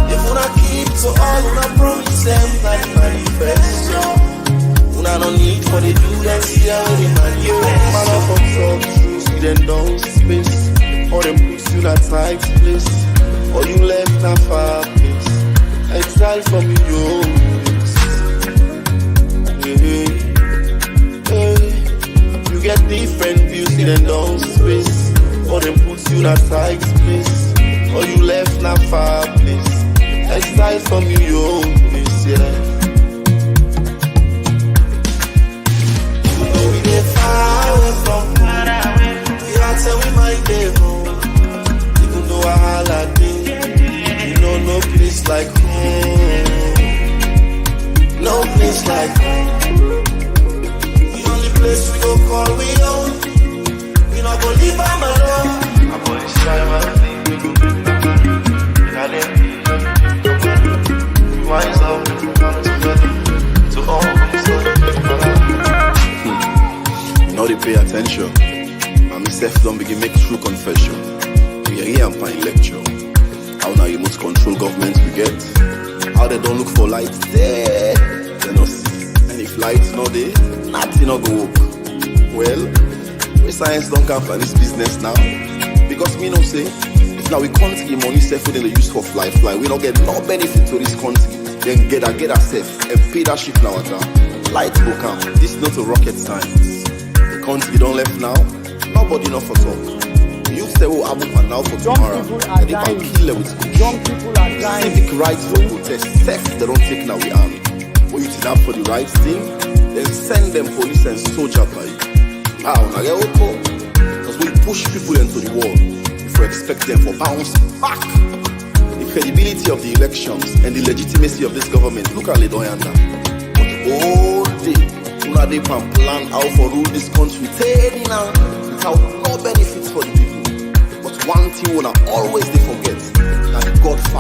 if una keep to all una promise them, not manifesto. Una no need for the do that see how they manifest. Man up on top, see them down space. Or them put you in a tight place. Or you left a far place. Exile from your place. You get different views in them down space. Or them put you in a tight place. Or you left a far place. Exile from your place, yeah. Far away from home, we are tell we might be home. Even though I holiday, you know no place like home. No place like home. The only place we go call we own. We not go leave by my door. My boys try my thing, we go bring them. And I let me wise up, come together. To all things that now they pay attention. And myself don't begin make true confession. We are here and find lecture. How now remote control government we get. How they don't look for lights there. They no see. And if lights not there, nothing not go up. Well, we science don't come for this business now. Because me no say, if now we can't give money safe within the use for fly. We don't get no benefit to this country. Then get a safe and pay that ship now at light will come. This is not a rocket science. Country don't left now, nobody not for talk. You say what happen for now for tomorrow, and they can kill them with good. Young people are dying. Civic rights for protest, theft they don't take now we army. When you stand up for the right thing, then send them police and soldier by you. Now get okay, because we push people into the wall, if we expect them for bounce back. The credibility of the elections and the legitimacy of this government, look at Ledoyanda. But all day. They can plan how for rule this country without no benefits for the people. But one thing we always they forget that God